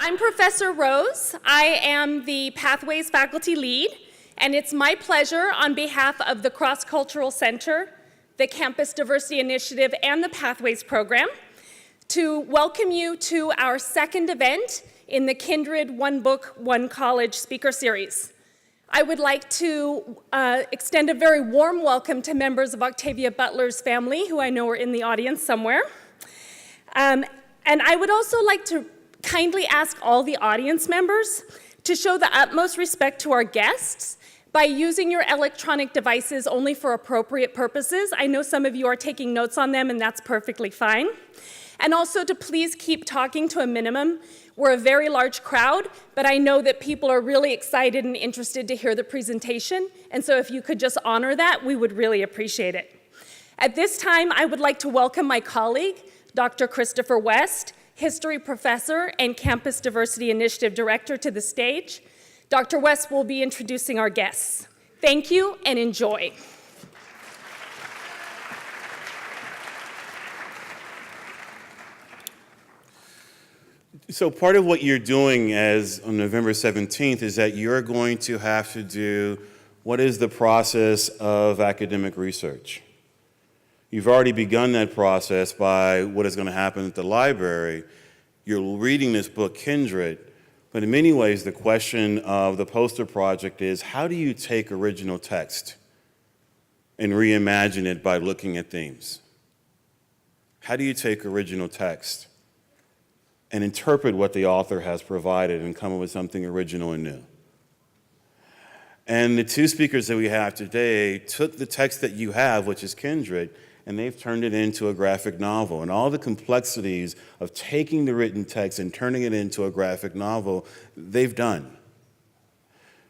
I'm Professor Rose. I am the Pathways faculty lead, and it's my pleasure on behalf of the Cross-Cultural Center, the Campus Diversity Initiative, and the Pathways program to welcome you to our second event in the Kindred One Book, One College speaker series. I would like to extend a very warm welcome to members of Octavia Butler's family, who I know are in the audience somewhere. And I would also like to kindly ask all the audience members to show the utmost respect to our guests by using your electronic devices only for appropriate purposes. I know some of you are taking notes on them, and that's perfectly fine. And also to please keep talking to a minimum. We're a very large crowd, but I know that people are really excited and interested to hear the presentation, and so if you could just honor that, we would really appreciate it. At this time, I would like to welcome my colleague, Dr. Christopher West, History Professor and Campus Diversity Initiative Director, to the stage. Dr. West will be introducing our guests. Thank you and enjoy. So part of what you're doing as on November 17th is that you're going to have to do what is the process of academic research. You've already begun that process by what is going to happen at the library. You're reading this book, Kindred, but in many ways the question of the poster project is, how do you take original text and reimagine it by looking at themes? How do you take original text and interpret what the author has provided and come up with something original and new? And the two speakers that we have today took the text that you have, which is Kindred, and they've turned it into a graphic novel. And all the complexities of taking the written text and turning it into a graphic novel, they've done.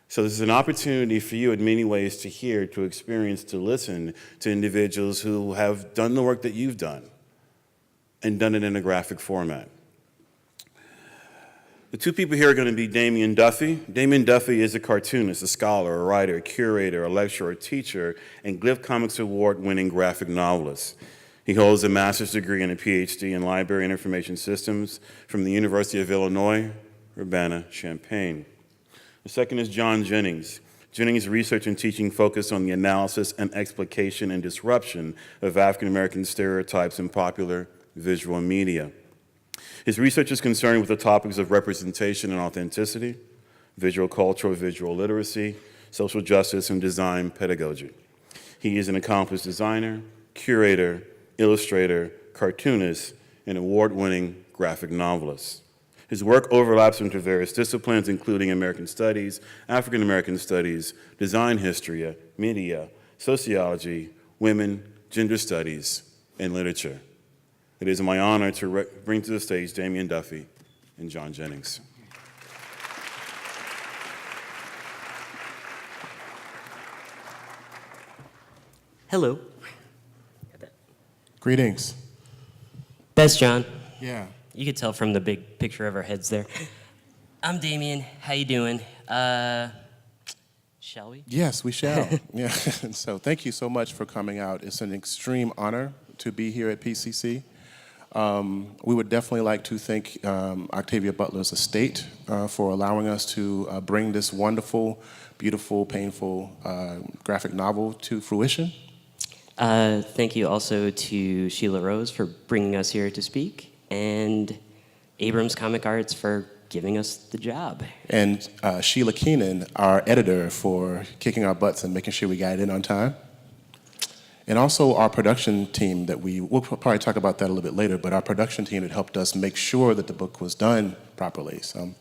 So this is an opportunity for you in many ways to hear, to experience, to listen to individuals who have done the work that you've done and done it in a graphic format. The two people here are going to be Damien Duffy. Damien Duffy is a cartoonist, a scholar, a writer, a curator, a lecturer, a teacher, and Glyph Comics Award-winning graphic novelist. He holds a master's degree and a PhD in Library and Information Systems from the University of Illinois, Urbana-Champaign. The second is John Jennings. Jennings' research and teaching focus on the analysis and explication and disruption of African-American stereotypes in popular visual media. His research is concerned with the topics of representation and authenticity, visual culture, visual literacy, social justice, and design pedagogy. He is an accomplished designer, curator, illustrator, cartoonist, and award-winning graphic novelist. His work overlaps into various disciplines, including American Studies, African American Studies, design history, media, sociology, women, gender studies, and literature. It is my honor to bring to the stage Damien Duffy and John Jennings. Hello. Greetings. That's John. Yeah. You could tell from the big picture of our heads there. I'm Damien. How you doing? Shall we? Yes, we shall. Yeah. So thank you so much for coming out. It's an extreme honor to be here at PCC. We would definitely like to thank Octavia Butler's estate for allowing us to bring this wonderful, beautiful, painful graphic novel to fruition. Thank you also to Sheila Rose for bringing us here to speak, and Abrams Comic Arts for giving us the job. And Sheila Keenan, our editor, for kicking our butts and making sure we got it in on time. And also our production team that we'll probably talk about that a little bit later, but our production team that helped us make sure that the book was done properly. So.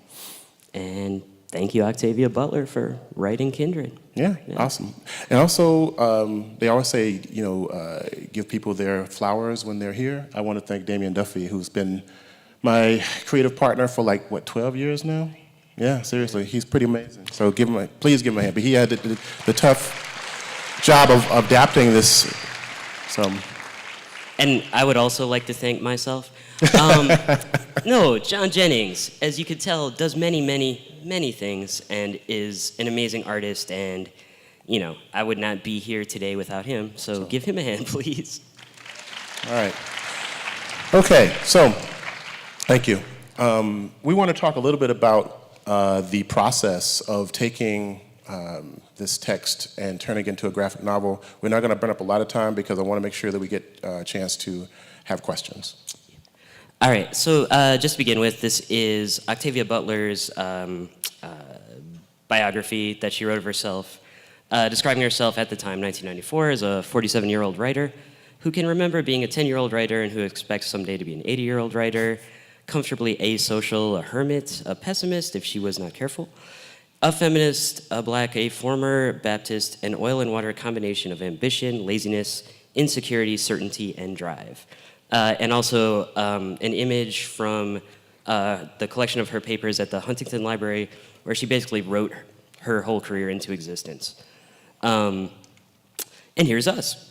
And thank you, Octavia Butler, for writing Kindred. Yeah, awesome. And also, they always say, give people their flowers when they're here. I want to thank Damien Duffy, who's been my creative partner for 12 years now? Yeah, seriously, he's pretty amazing. So please give him a hand. But he had the tough job of adapting this. So. And I would also like to thank myself. No, John Jennings, as you could tell, does many, many, many things and is an amazing artist. And, I would not be here today without him. So give him a hand, please. All right. Okay, so thank you. We want to talk a little bit about the process of taking this text and turning it into a graphic novel. We're not going to burn up a lot of time because I want to make sure that we get a chance to have questions. All right, so just to begin with, this is Octavia Butler's biography that she wrote of herself, describing herself at the time, 1994, as a 47-year-old writer who can remember being a 10-year-old writer and who expects someday to be an 80-year-old writer, comfortably asocial, a hermit, a pessimist if she was not careful, a feminist, a black, a former Baptist, an oil and water combination of ambition, laziness, insecurity, certainty, and drive. And also an image from the collection of her papers at the Huntington Library, where she basically wrote her whole career into existence. And here's us.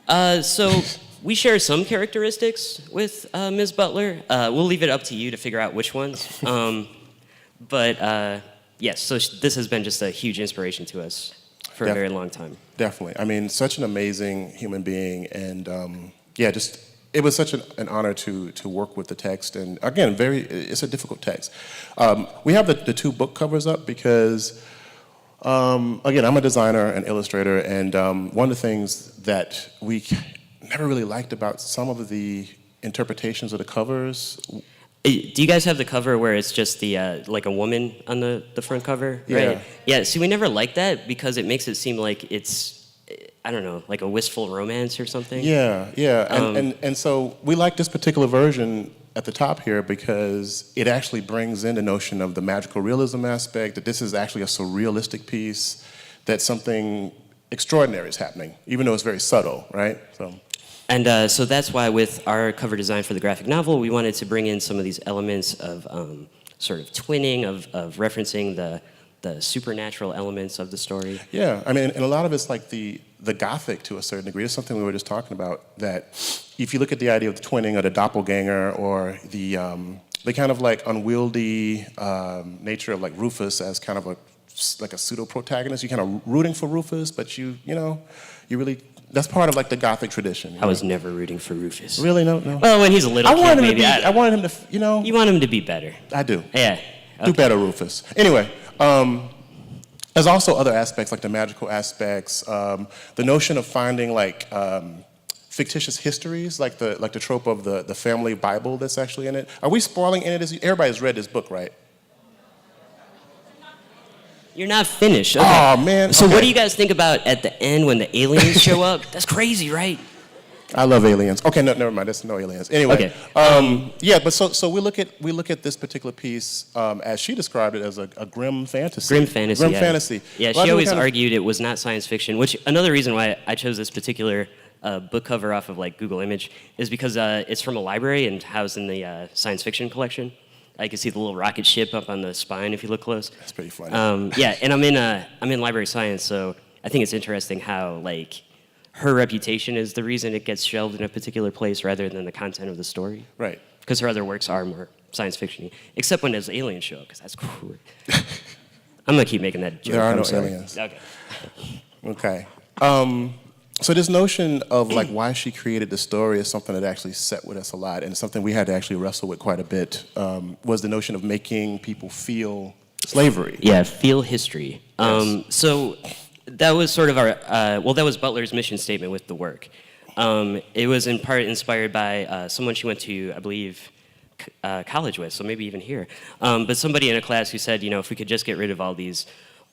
So we share some characteristics with Ms. Butler. We'll leave it up to you to figure out which ones. But yes, so this has been just a huge inspiration to us for a very long time. Definitely. I mean, such an amazing human being, and it was such an honor to work with the text. And again, it's a difficult text. We have the two book covers up because, again, I'm a designer and illustrator, and one of the things that we never really liked about some of the interpretations of the covers. Do you guys have the cover where it's just the like a woman on the front cover? Yeah. Right? Yeah, see, we never liked that because it makes it seem like it's, I don't know, like a wistful romance or something. Yeah. And so we like this particular version at the top here because it actually brings in the notion of the magical realism aspect, that this is actually a surrealistic piece, that something extraordinary is happening, even though it's very subtle, right? And so that's why with our cover design for the graphic novel, we wanted to bring in some of these elements of sort of twinning, of referencing the supernatural elements of the story. Yeah, I mean, and a lot of it's like the Gothic to a certain degree. It's something we were just talking about, that if you look at the idea of the twinning or the doppelganger or the kind of like unwieldy nature of like Rufus as kind of like a pseudo-protagonist, you're kind of rooting for Rufus, but you really, that's part of like the Gothic tradition. I was never rooting for Rufus. Really? No? Well, when he's a little kid, maybe. I wanted him to, You want him to be better. I do. Yeah. Okay. Do better, Rufus. Anyway, there's also other aspects, like the magical aspects, the notion of finding like fictitious histories, like the trope of the family Bible that's actually in it. Are we spoiling any of this? Everybody's read this book, right? You're not finished. Okay. Oh, man. So okay. what do you guys think about at the end when the aliens show up? That's crazy, right? I love aliens. Okay, no, never mind. There's no aliens. Anyway, okay. Yeah, but so we look at this particular piece as she described it as a grim fantasy. Grim fantasy. Grim yeah. fantasy. Yeah, she always argued it was not science fiction. Which another reason why I chose this particular book cover off of like Google Image is because it's from a library and housed in the science fiction collection. I can see the little rocket ship up on the spine if you look close. That's pretty funny. Yeah, and I'm in library science, so I think it's interesting how like her reputation is the reason it gets shelved in a particular place rather than the content of the story. Right. Because her other works are more science fiction-y, except when there's aliens show up, because that's cool. I'm gonna keep making that joke. There are I'm no sorry. aliens. Okay. Okay. So this notion of like why she created the story is something that actually sat with us a lot, and something we had to actually wrestle with quite a bit, was the notion of making people feel slavery. Yeah, feel history. Yes. So that was sort of our, that was Butler's mission statement with the work. It was in part inspired by someone she went to, I believe, college with, so maybe even here. But somebody in a class who said, if we could just get rid of all these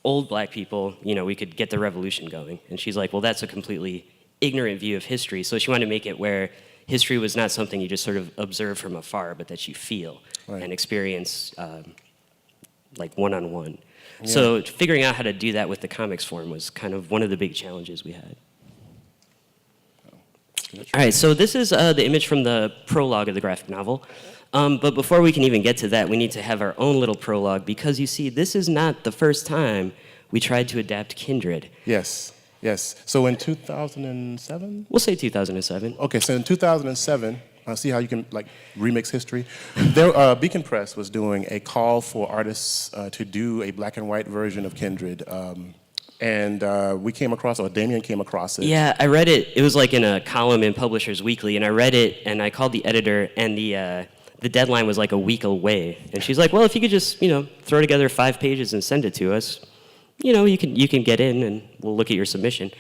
old black people, we could get the revolution going. And she's like, well, that's a completely ignorant view of history. So she wanted to make it where history was not something you just sort of observe from afar, but that you feel and experience like one-on-one. Yeah. So figuring out how to do that with the comics form was kind of one of the big challenges we had. All right, so this is the image from the prologue of the graphic novel. But before we can even get to that, we need to have our own little prologue because you see, this is not the first time we tried to adapt Kindred. Yes. So in 2007? We'll say 2007. Okay, so in 2007, see how you can like remix history. Beacon Press was doing a call for artists to do a black and white version of Kindred. And we came across, or Damien came across it. Yeah, I read it. It was like in a column in Publishers Weekly, and I read it, and I called the editor, and the the deadline was like a week away. And she's like, well, if you could just, throw together 5 pages and send it to us, you can get in and we'll look at your submission.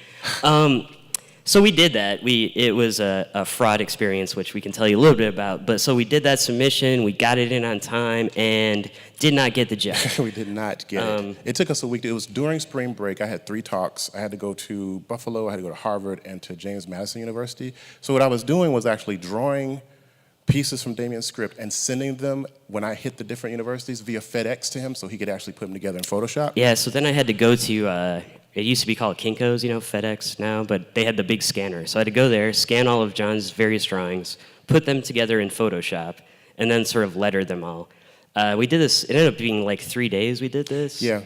So we did that. It was a fraud experience, which we can tell you a little bit about. But so we did that submission, we got it in on time, and did not get the job. We did not get it. It took us a week. It was during spring break. I had 3 talks. I had to go to Buffalo, I had to go to Harvard, and to James Madison University. So what I was doing was actually drawing pieces from Damien's script and sending them when I hit the different universities via FedEx to him so he could actually put them together in Photoshop. Yeah, so then I had to go to, it used to be called Kinko's, FedEx now, but they had the big scanner. So I had to go there, scan all of John's various drawings, put them together in Photoshop, and then sort of letter them all. We did this, it ended up being like 3 days we did this. Yeah.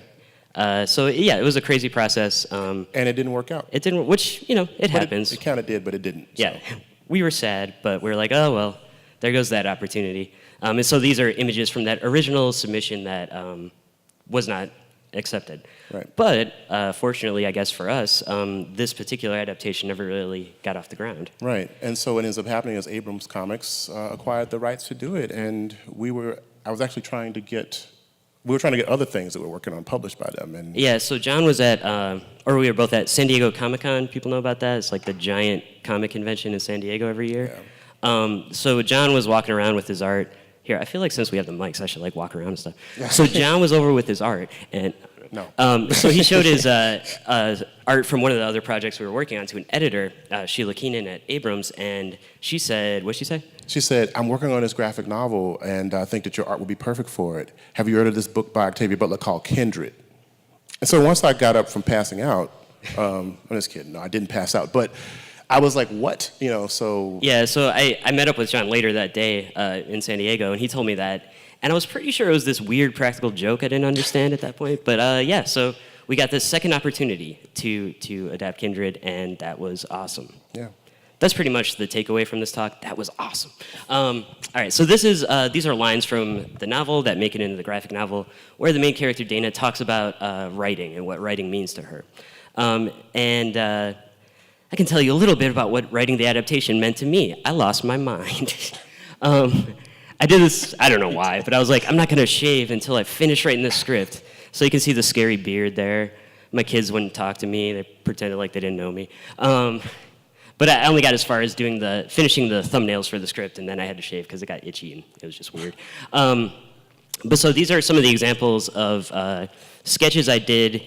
So yeah, it was a crazy process. And it didn't work out. It didn't, which, it happens. It kind of did, but it didn't. Yeah, we were sad, but we were like, oh, well, there goes that opportunity. And so these are images from that original submission that was not accepted. Right. But fortunately, I guess for us, this particular adaptation never really got off the ground. Right, and so what ends up happening is Abrams Comics acquired the rights to do it, and we were trying to get other things that we're working on published by them. And yeah, so John was we were both at San Diego Comic-Con. People know about that? It's like the giant comic convention in San Diego every year. Yeah. So John was walking around with his art. Here, I feel like since we have the mics, I should walk around and stuff. So John was over with his art, and no. So he showed his art from one of the other projects we were working on to an editor, Sheila Keenan at Abrams, and she said, what'd she say? She said, I'm working on this graphic novel, and I think that your art would be perfect for it. Have you heard of this book by Octavia Butler called Kindred? And so once I got up from passing out, I'm just kidding, no, I didn't pass out, but I was like, what? So... Yeah, so I met up with John later that day in San Diego, and he told me that. And I was pretty sure it was this weird practical joke I didn't understand at that point. But yeah, so we got this second opportunity to adapt Kindred, and that was awesome. Yeah. That's pretty much the takeaway from this talk. That was awesome. All right, so these are lines from the novel that make it into the graphic novel, where the main character, Dana, talks about writing and what writing means to her. I can tell you a little bit about what writing the adaptation meant to me. I lost my mind. I did this, I don't know why, but I was like, I'm not gonna shave until I finish writing this script. So you can see the scary beard there. My kids wouldn't talk to me. They pretended like they didn't know me. But I only got as far as finishing the thumbnails for the script, and then I had to shave because it got itchy and it was just weird. But so these are some of the examples of sketches I did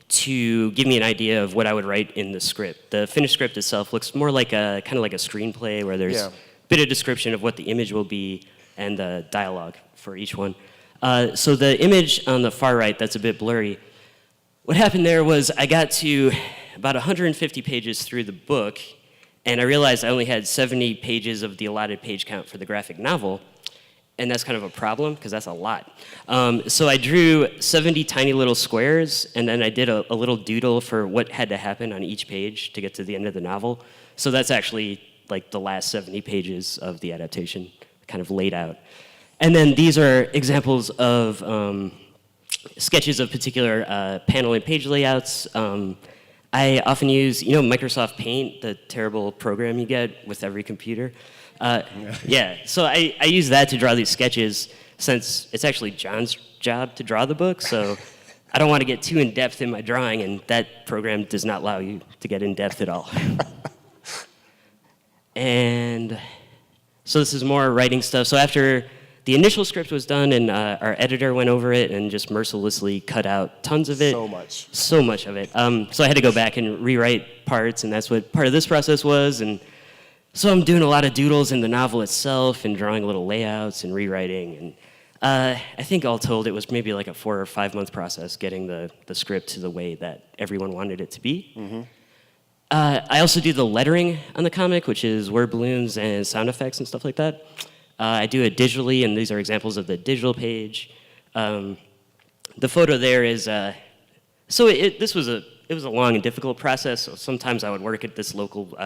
to give me an idea of what I would write in the script. The finished script itself looks more like kind of like a screenplay where there's a bit of description of what the image will be and the dialogue for each one. So the image on the far right, that's a bit blurry. What happened there was I got to about 150 pages through the book, and I realized I only had 70 pages of the allotted page count for the graphic novel. And that's kind of a problem, because that's a lot. So I drew 70 tiny little squares, and then I did a little doodle for what had to happen on each page to get to the end of the novel. So that's actually like the last 70 pages of the adaptation kind of laid out. And then these are examples of sketches of particular panel and page layouts. I often use, Microsoft Paint, the terrible program you get with every computer. Yeah, so I use that to draw these sketches since it's actually John's job to draw the book, so I don't want to get too in-depth in my drawing, and that program does not allow you to get in-depth at all. And so this is more writing stuff. So after the initial script was done and our editor went over it and just mercilessly cut out tons of it. So much of it. So I had to go back and rewrite parts, and that's what part of this process was. And so I'm doing a lot of doodles in the novel itself and drawing little layouts and rewriting. And I think all told it was maybe like a 4 or 5 month process getting the script to the way that everyone wanted it to be. Mm-hmm. I also do the lettering on the comic, which is word balloons and sound effects and stuff like that. I do it digitally, and these are examples of the digital page. The photo there is, it was a long and difficult process. So sometimes I would work at this local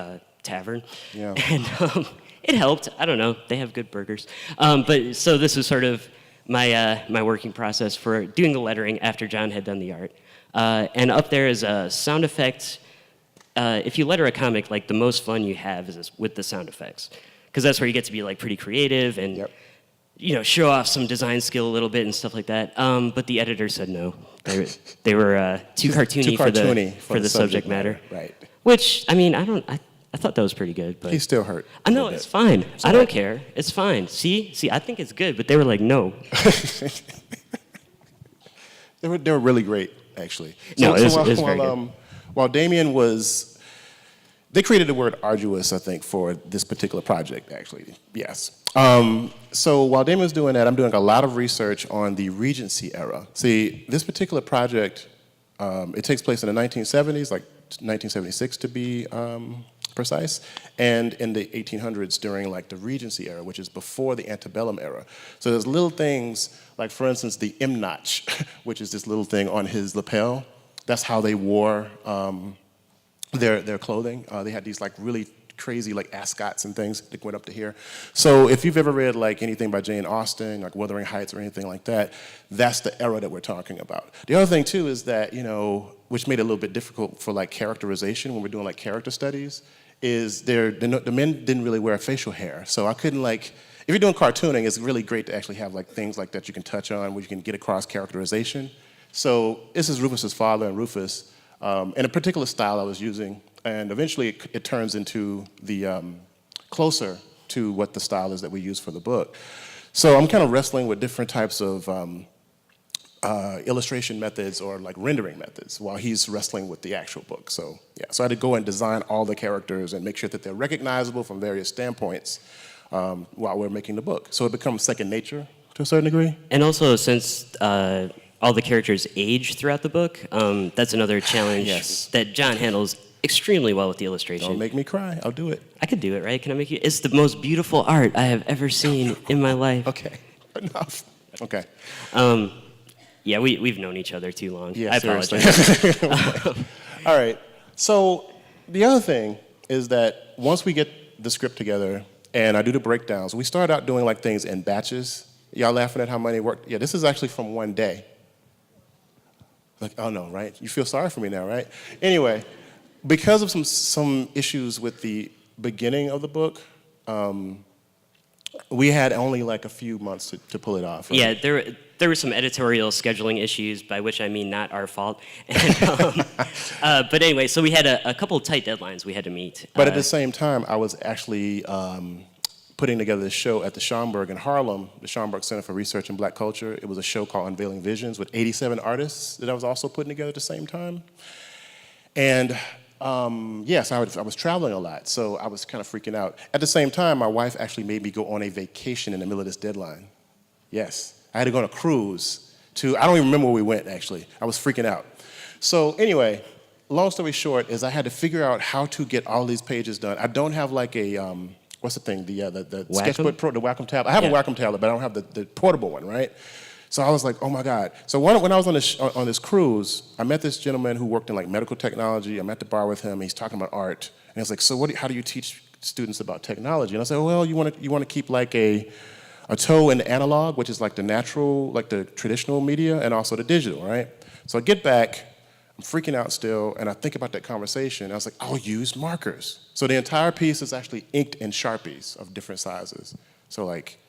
tavern, and it helped. I don't know, they have good burgers. But so this is sort of my working process for doing the lettering after John had done the art. And up there is a sound effect. If you letter a comic, like the most fun you have is with the sound effects, because that's where you get to be like pretty creative. And show off some design skill a little bit and stuff like that. But the editor said no. They were too cartoony, for the subject matter. Right. Which, I mean, I thought that was pretty good. But He's still hurt. I know, it's fine. I don't care. It's fine. See, I think it's good, but they were like, no. They were really great, actually. No, it was very good. While Damien was, they created the word arduous, I think, for this particular project, actually. Yes. So while Damien was doing that, I'm doing a lot of research on the Regency era. See, this particular project, it takes place in the 1970s, like 1976 to be precise, and in the 1800s during like the Regency era, which is before the antebellum era. So there's little things, like for instance, the M notch, which is this little thing on his lapel. That's how they wore their clothing. They had these like really crazy like ascots and things that went up to here. So if you've ever read like anything by Jane Austen, like Wuthering Heights or anything like that, that's the era that we're talking about. The other thing too is that, which made it a little bit difficult for like characterization when we're doing like character studies, is the men didn't really wear facial hair. So I couldn't like, if you're doing cartooning, it's really great to actually have like things like that you can touch on where you can get across characterization. So this is Rufus's father and Rufus, in a particular style I was using, and eventually it turns into the closer to what the style is that we use for the book. So I'm kind of wrestling with different types of illustration methods or like rendering methods while he's wrestling with the actual book. So yeah, so I had to go and design all the characters and make sure that they're recognizable from various standpoints while we're making the book. So it becomes second nature to a certain degree. And also, since all the characters age throughout the book, that's another challenge that John handles extremely well with the illustration. Don't make me cry. I'll do it. I could do it, right? Can I make you? It's the most beautiful art I have ever seen in my life. Okay, enough. Okay. Yeah, we've known each other too long. Yeah, I seriously. apologize. All right. So the other thing is that once we get the script together and I do the breakdowns, we start out doing like things in batches. Y'all laughing at how many worked? Yeah, this is actually from one day. Like, oh no, right? You feel sorry for me now, right? Anyway, because of some issues with the beginning of the book, we had only like a few months to pull it off. Right? Yeah, there were some editorial scheduling issues, by which I mean not our fault. And, but anyway, so we had a couple of tight deadlines we had to meet. But at the same time, I was actually putting together this show at the Schomburg in Harlem, the Schomburg Center for Research in Black Culture. It was a show called Unveiling Visions with 87 artists that I was also putting together at the same time. And yes, I was traveling a lot, so I was kind of freaking out. At the same time, my wife actually made me go on a vacation in the middle of this deadline. Yes, I had to go on a cruise to, I don't even remember where we went, actually. I was freaking out. So anyway, long story short is I had to figure out how to get all these pages done. I don't have like a, what's the thing, the Sketchbook Pro, the Wacom tablet. I have a Wacom tablet, but I don't have the portable one, right? So I was like, oh my God. So when I was on this cruise, I met this gentleman who worked in like medical technology. I'm at the bar with him. He's talking about art. And he's like, so how do you teach students about technology? And I said, well, you want to keep like a toe in the analog, which is like the natural, like the traditional media, and also the digital, right? So I get back, I'm freaking out still, and I think about that conversation. I was like, I'll use markers. So the entire piece is actually inked in Sharpies of different sizes. So like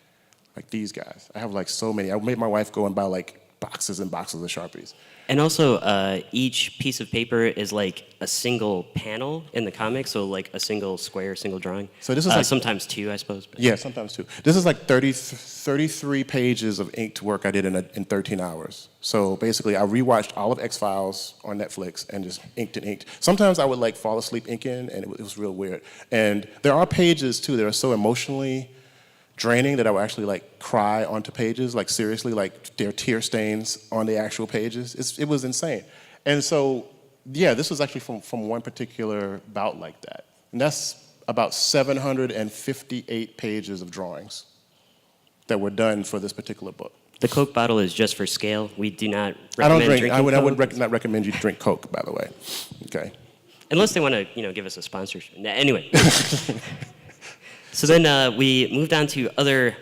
these guys. I have like so many. I made my wife go and buy like boxes and boxes of Sharpies. And also, each piece of paper is like a single panel in the comic, so like a single square, single drawing. So this is like, sometimes two, I suppose. But. Yeah, sometimes two. This is like 33 pages of inked work I did in 13 hours. So basically, I rewatched all of X-Files on Netflix and just inked and inked. Sometimes I would like fall asleep inking, and it was real weird. And there are pages too that are so emotionally draining that I would actually like cry onto pages, like seriously, like there are tear stains on the actual pages. It was insane. And so, yeah, this was actually from one particular bout like that. And that's about 758 pages of drawings that were done for this particular book. The Coke bottle is just for scale. We do not recommend I don't drink. drinking I would Coke. not recommend you drink Coke, by the way. Okay. Unless they want to, give us a sponsorship. Anyway. So then we moved on to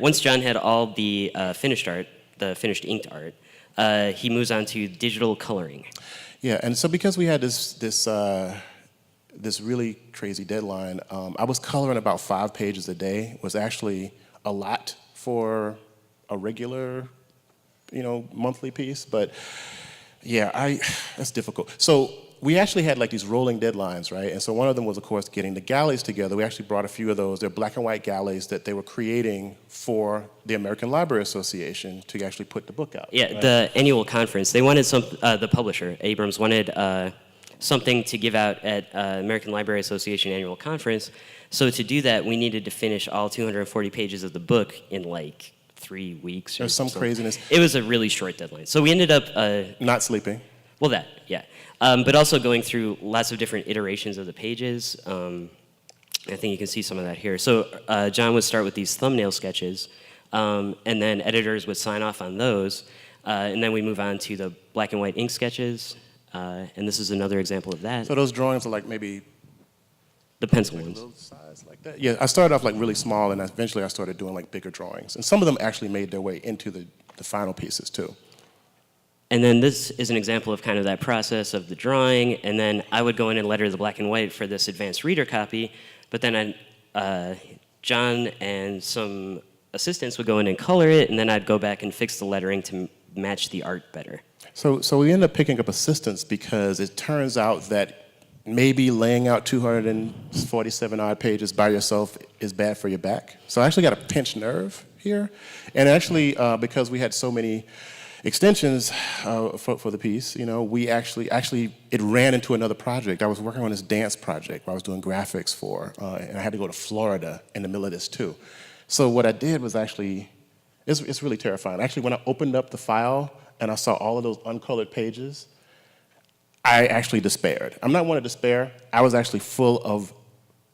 once John had all the finished art, the finished inked art, he moves on to digital coloring. Yeah, and so because we had this really crazy deadline, I was coloring about 5 pages a day. It was actually a lot for a regular, monthly piece. But yeah, that's difficult. So we actually had like these rolling deadlines, right? And so one of them was, of course, getting the galleys together. We actually brought a few of those. They're black and white galleys that they were creating for the American Library Association to actually put the book out. Yeah, right? the annual conference. They wanted the publisher, Abrams, wanted something to give out at American Library Association annual conference. So to do that, we needed to finish all 240 pages of the book in like 3 weeks. There's some craziness. It was a really short deadline. So we ended up... Not sleeping. Well, that, yeah. But also going through lots of different iterations of the pages. I think you can see some of that here. So John would start with these thumbnail sketches, and then editors would sign off on those. And then we move on to the black and white ink sketches. And this is another example of that. So those drawings are like maybe The pencil a ones. little size like that. Yeah, I started off like really small, and eventually I started doing like bigger drawings. And some of them actually made their way into the final pieces too. And then this is an example of kind of that process of the drawing, and then I would go in and letter the black and white for this advanced reader copy, but then John and some assistants would go in and color it, and then I'd go back and fix the lettering to match the art better. So we ended up picking up assistants because it turns out that maybe laying out 247 odd pages by yourself is bad for your back. So I actually got a pinched nerve here, and actually because we had so many extensions for the piece, we actually it ran into another project. I was working on this dance project where I was doing graphics for, and I had to go to Florida in the middle of this too. So what I did was actually, it's really terrifying. Actually, when I opened up the file and I saw all of those uncolored pages, I actually despaired. I'm not one to despair. I was actually full of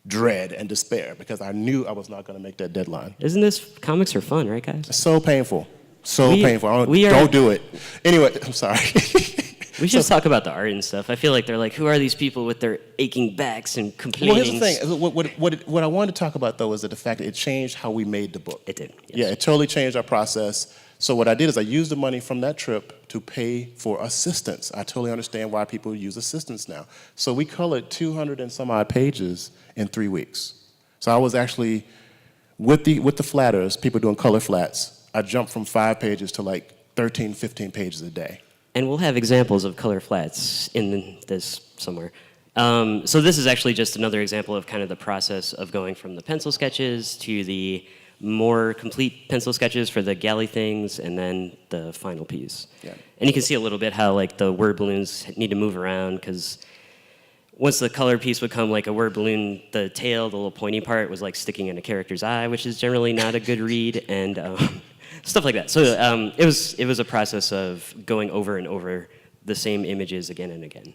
dread and despair because I knew I was not going to make that deadline. Isn't this, comics are fun, right, guys? So painful. So We- painful. we are- Don't do it. Anyway, I'm sorry. We should talk about the art and stuff. I feel like they're like, who are these people with their aching backs and complaining? Well, here's the thing. What I wanted to talk about, though, is that the fact that it changed how we made the book. It did, yes. Yeah, it totally changed our process. So what I did is I used the money from that trip to pay for assistants. I totally understand why people use assistants now. So we colored 200 and some odd pages in 3 weeks. So I was actually, with the flatters, people doing color flats, I jumped from 5 pages to like 13, 15 pages a day. And we'll have examples of color flats in this somewhere. So this is actually just another example of kind of the process of going from the pencil sketches to the more complete pencil sketches for the galley things, and then the final piece. Yeah. And you can see a little bit how like the word balloons need to move around, because once the color piece would come, like a word balloon, the tail, the little pointy part, was like sticking in a character's eye, which is generally not a good read, and stuff like that. So it was a process of going over and over the same images again and again.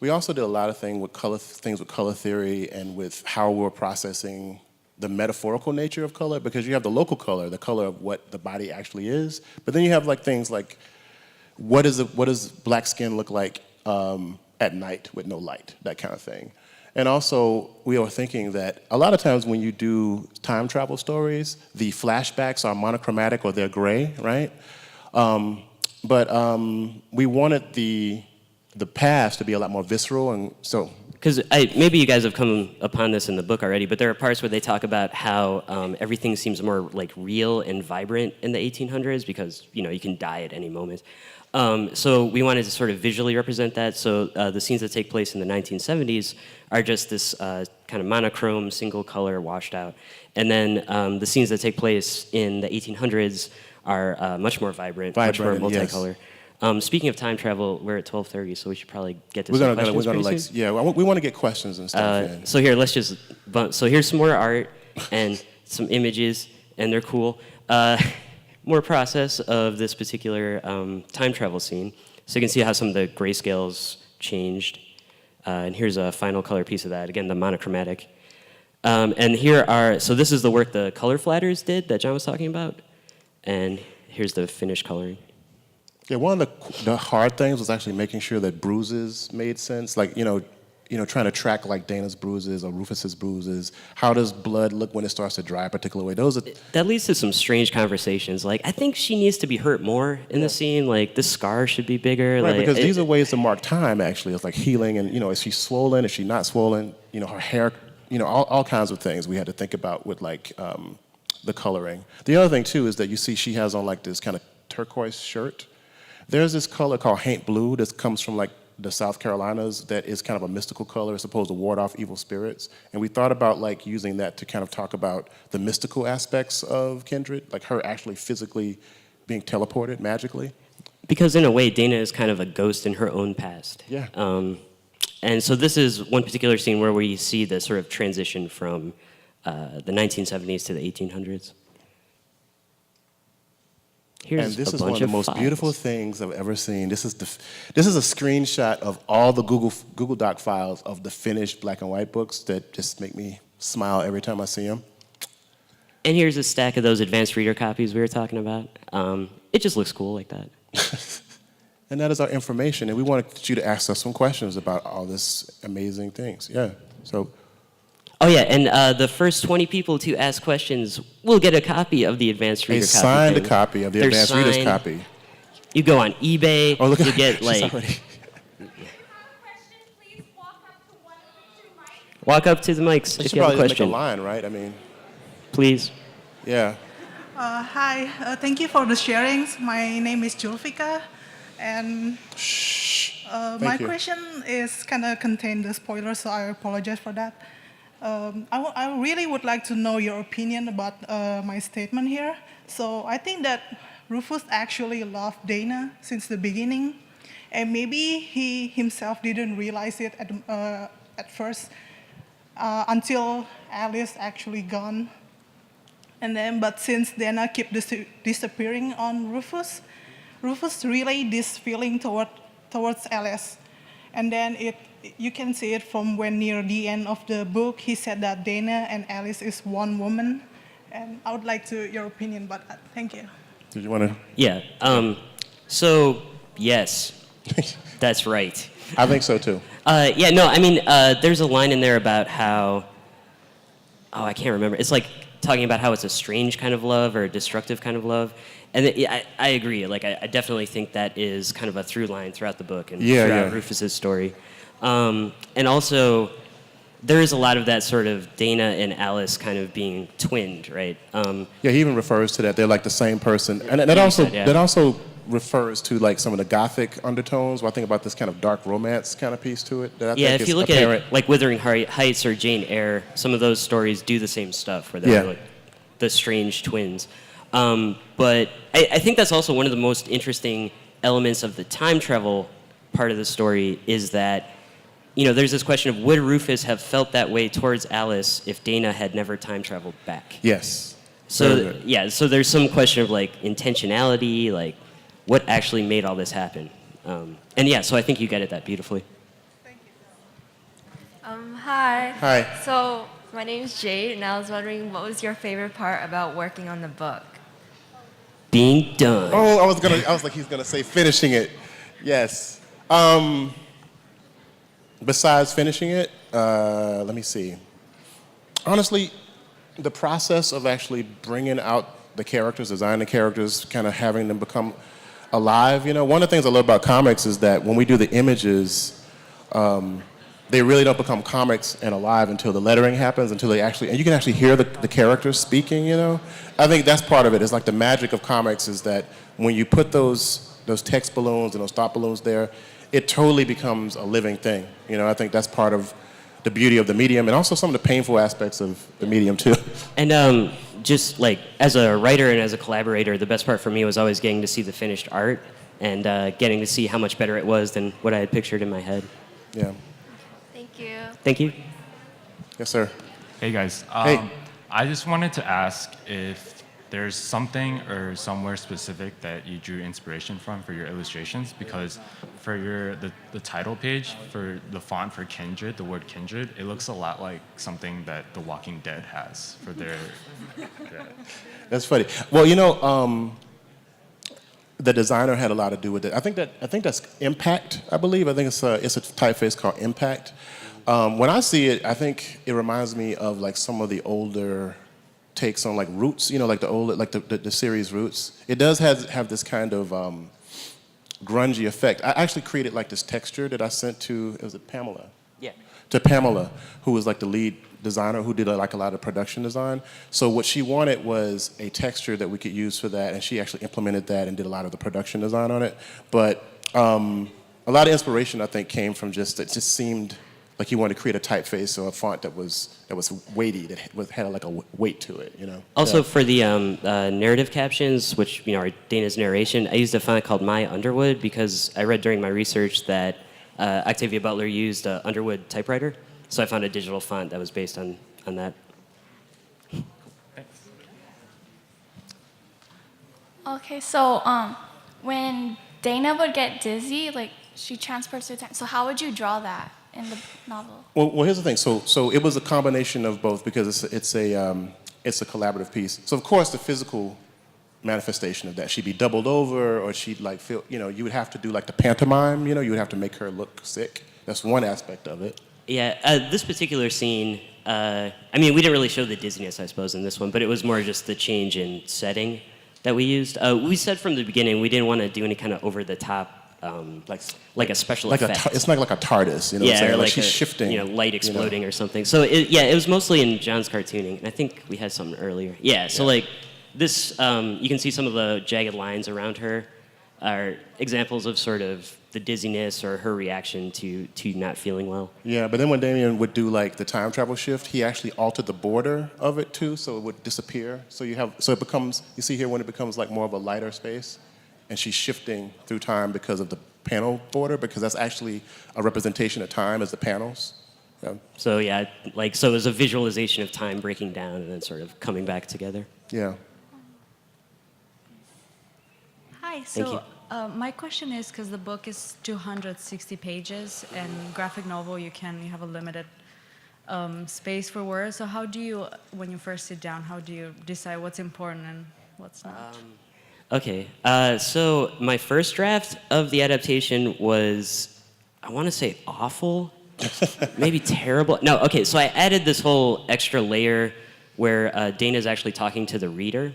We also did a lot of things with color theory and with how we're processing the metaphorical nature of color, because you have the local color, the color of what the body actually is, but then you have like things like what does black skin look like at night with no light, that kind of thing. And also, we are thinking that a lot of times when you do time travel stories, the flashbacks are monochromatic or they're gray, right? But we wanted the past to be a lot more visceral, and so. Because maybe you guys have come upon this in the book already, but there are parts where they talk about how everything seems more like real and vibrant in the 1800s because you can die at any moment. So we wanted to sort of visually represent that. So the scenes that take place in the 1970s are just this kind of monochrome, single color, washed out. And then the scenes that take place in the 1800s are much more vibrant, much more multicolor. Yes. Speaking of time travel, we're at 12:30, so we should probably get to some questions pretty soon. Yeah, we want to get questions and stuff in. So here, let's just so here's some more art and some images, and they're cool. More process of this particular time travel scene. So you can see how some of the grayscales changed. And here's a final color piece of that. Again, the monochromatic. And here are, so this is the work the color flatters did that John was talking about. And here's the finished coloring. Yeah, one of the hard things was actually making sure that bruises made sense. Like, trying to track like Dana's bruises or Rufus's bruises. How does blood look when it starts to dry a particular way? That leads to some strange conversations. Like, I think she needs to be hurt more in the scene. Like, the scar should be bigger. Right, like, because these are ways to mark time, actually. It's like healing and, is she swollen? Is she not swollen? Her hair, all kinds of things we had to think about with like the coloring. The other thing too is that you see she has on like this kind of turquoise shirt. There's this color called haint blue that comes from like the South Carolinas that is kind of a mystical color. It's supposed to ward off evil spirits. And we thought about like using that to kind of talk about the mystical aspects of Kindred, like her actually physically being teleported magically. Because in a way, Dana is kind of a ghost in her own past. Yeah. And so this is one particular scene where we see the sort of transition from the 1970s to the 1800s. Here's And this a is one bunch of the most files. beautiful things I've ever seen. This is a screenshot of all the Google Doc files of the finished black and white books that just make me smile every time I see them. And here's a stack of those advanced reader copies we were talking about. It just looks cool like that. And that is our information. And we wanted you to ask us some questions about all this amazing things. Yeah. So. Oh yeah, and the first 20 people to ask questions will get a copy of the advanced reader A copy. signed thing. copy of the They're advanced reader's signed. copy. You go on eBay. Oh, look at you get she's like already- walk up to the mics They if should you have a probably just make a question. line, right? I mean, Please. yeah. Hi, thank you for the sharings. My name is Julfika, and my you. question is kind of contain the spoilers, so I apologize for that. I really would like to know your opinion about my statement here. So I think that Rufus actually loved Dana since the beginning, and maybe he himself didn't realize it at first until Alice actually gone. And then, but since Dana kept disappearing on Rufus relayed this feeling towards Alice. And then you can see it from when near the end of the book, he said that Dana and Alice is one woman. And I would like your opinion about that. Thank you. Did you want to? Yeah. So yes, that's right. I think so too. Yeah. No. I mean, there's a line in there about how. Oh, I can't remember. It's like talking about how it's a strange kind of love or a destructive kind of love. And I agree. Like, I definitely think that is kind of a through line throughout the book and throughout Rufus's story. And also, there is a lot of that sort of Dana and Alice kind of being twinned, right? Yeah, he even refers to that. They're like the same person. And that Yeah, also he said, yeah. that also refers to like some of the gothic undertones. Where I think about this kind of dark romance kind of piece to it. That I Yeah, think if is you look apparent. at like Wuthering Heights or Jane Eyre, some of those stories do the same stuff, where they're Yeah. like the strange twins. But I think that's also one of the most interesting elements of the time travel part of the story is that, you know, there's this question of would Rufus have felt that way towards Alice if Dana had never time traveled back? Yes. Very So good. yeah, so there's some question of like intentionality, like what actually made all this happen. And yeah, so I think you get at that beautifully. Hi. Hi. So my name is Jade, and I was wondering what was your favorite part about working on the book? Being done. Oh, I was like, he's gonna say finishing it. Yes. Besides finishing it, let me see. Honestly, the process of actually bringing out the characters, designing the characters, kind of having them become alive. You know, one of the things I love about comics is that when we do the images, they really don't become comics and alive until the lettering happens, until they actually, and you can actually hear the characters speaking, you know? I think that's part of it. It's like the magic of comics is that when you put those text balloons and those thought balloons there, it totally becomes a living thing. You know, I think that's part of the beauty of the medium and also some of the painful aspects of the medium too. And just like as a writer and as a collaborator, the best part for me was always getting to see the finished art and getting to see how much better it was than what I had pictured in my head. Yeah. Thank you. Thank you. Yes, sir. Hey guys. Hey. I just wanted to ask if there's something or somewhere specific that you drew inspiration from for your illustrations, because for the title page for the font for Kindred, the word Kindred, it looks a lot like something that The Walking Dead has for their. That's funny. Well, you know, the designer had a lot to do with it. I think that's Impact. I believe. I think it's a typeface called Impact. When I see it, I think it reminds me of like some of the older takes on like Roots. You know, like the old the series Roots. It does have this kind of grungy effect. I actually created like this texture that I sent to Pamela. Yeah. To Pamela, who was like the lead designer who did like a lot of production design. So what she wanted was a texture that we could use for that, and she actually implemented that and did a lot of the production design on it. But a lot of inspiration, I think, came from just, it just seemed like you wanted to create a typeface or a font that was weighty, that had like a weight to it, you know. Also for the narrative captions, which are Dana's narration, I used a font called My Underwood because I read during my research that Octavia Butler used an Underwood typewriter, so I found a digital font that was based on that. Okay, so when Dana would get dizzy, like she transports through time. So how would you draw that in the novel? Well, here's the thing. So it was a combination of both because it's a collaborative piece. So of course the physical manifestation of that, she'd be doubled over, or she'd like feel, you would have to do like the pantomime. You would have to make her look sick. That's one aspect of it. Yeah, this particular scene, I mean, we didn't really show the dizziness, I suppose, in this one, but it was more just the change in setting that we used. We said from the beginning we didn't want to do any kind of over-the-top, like a special effect. It's not like a TARDIS, you know what I'm saying? Or Like like she's a, shifting. Light exploding or something. So, it was mostly in John's cartooning, and I think we had something earlier. So like this, you can see some of the jagged lines around her are examples of sort of the dizziness or her reaction to not feeling well. Yeah, but then when Damien would do like the time travel shift, he actually altered the border of it too, so it would disappear. So it becomes, you see here when it becomes like more of a lighter space, and she's shifting through time because of the panel border, because that's actually a representation of time as the panels. Yeah. So so it was a visualization of time breaking down and then sort of coming back together. Yeah. Hi, Thank so my question is, because the book is 260 pages, and graphic novel you have a limited space for words. So how do you, when you first sit down, how do you decide what's important and what's not? Okay, so my first draft of the adaptation was, I want to say awful, maybe terrible. No, okay, so I added this whole extra layer where Dana's actually talking to the reader.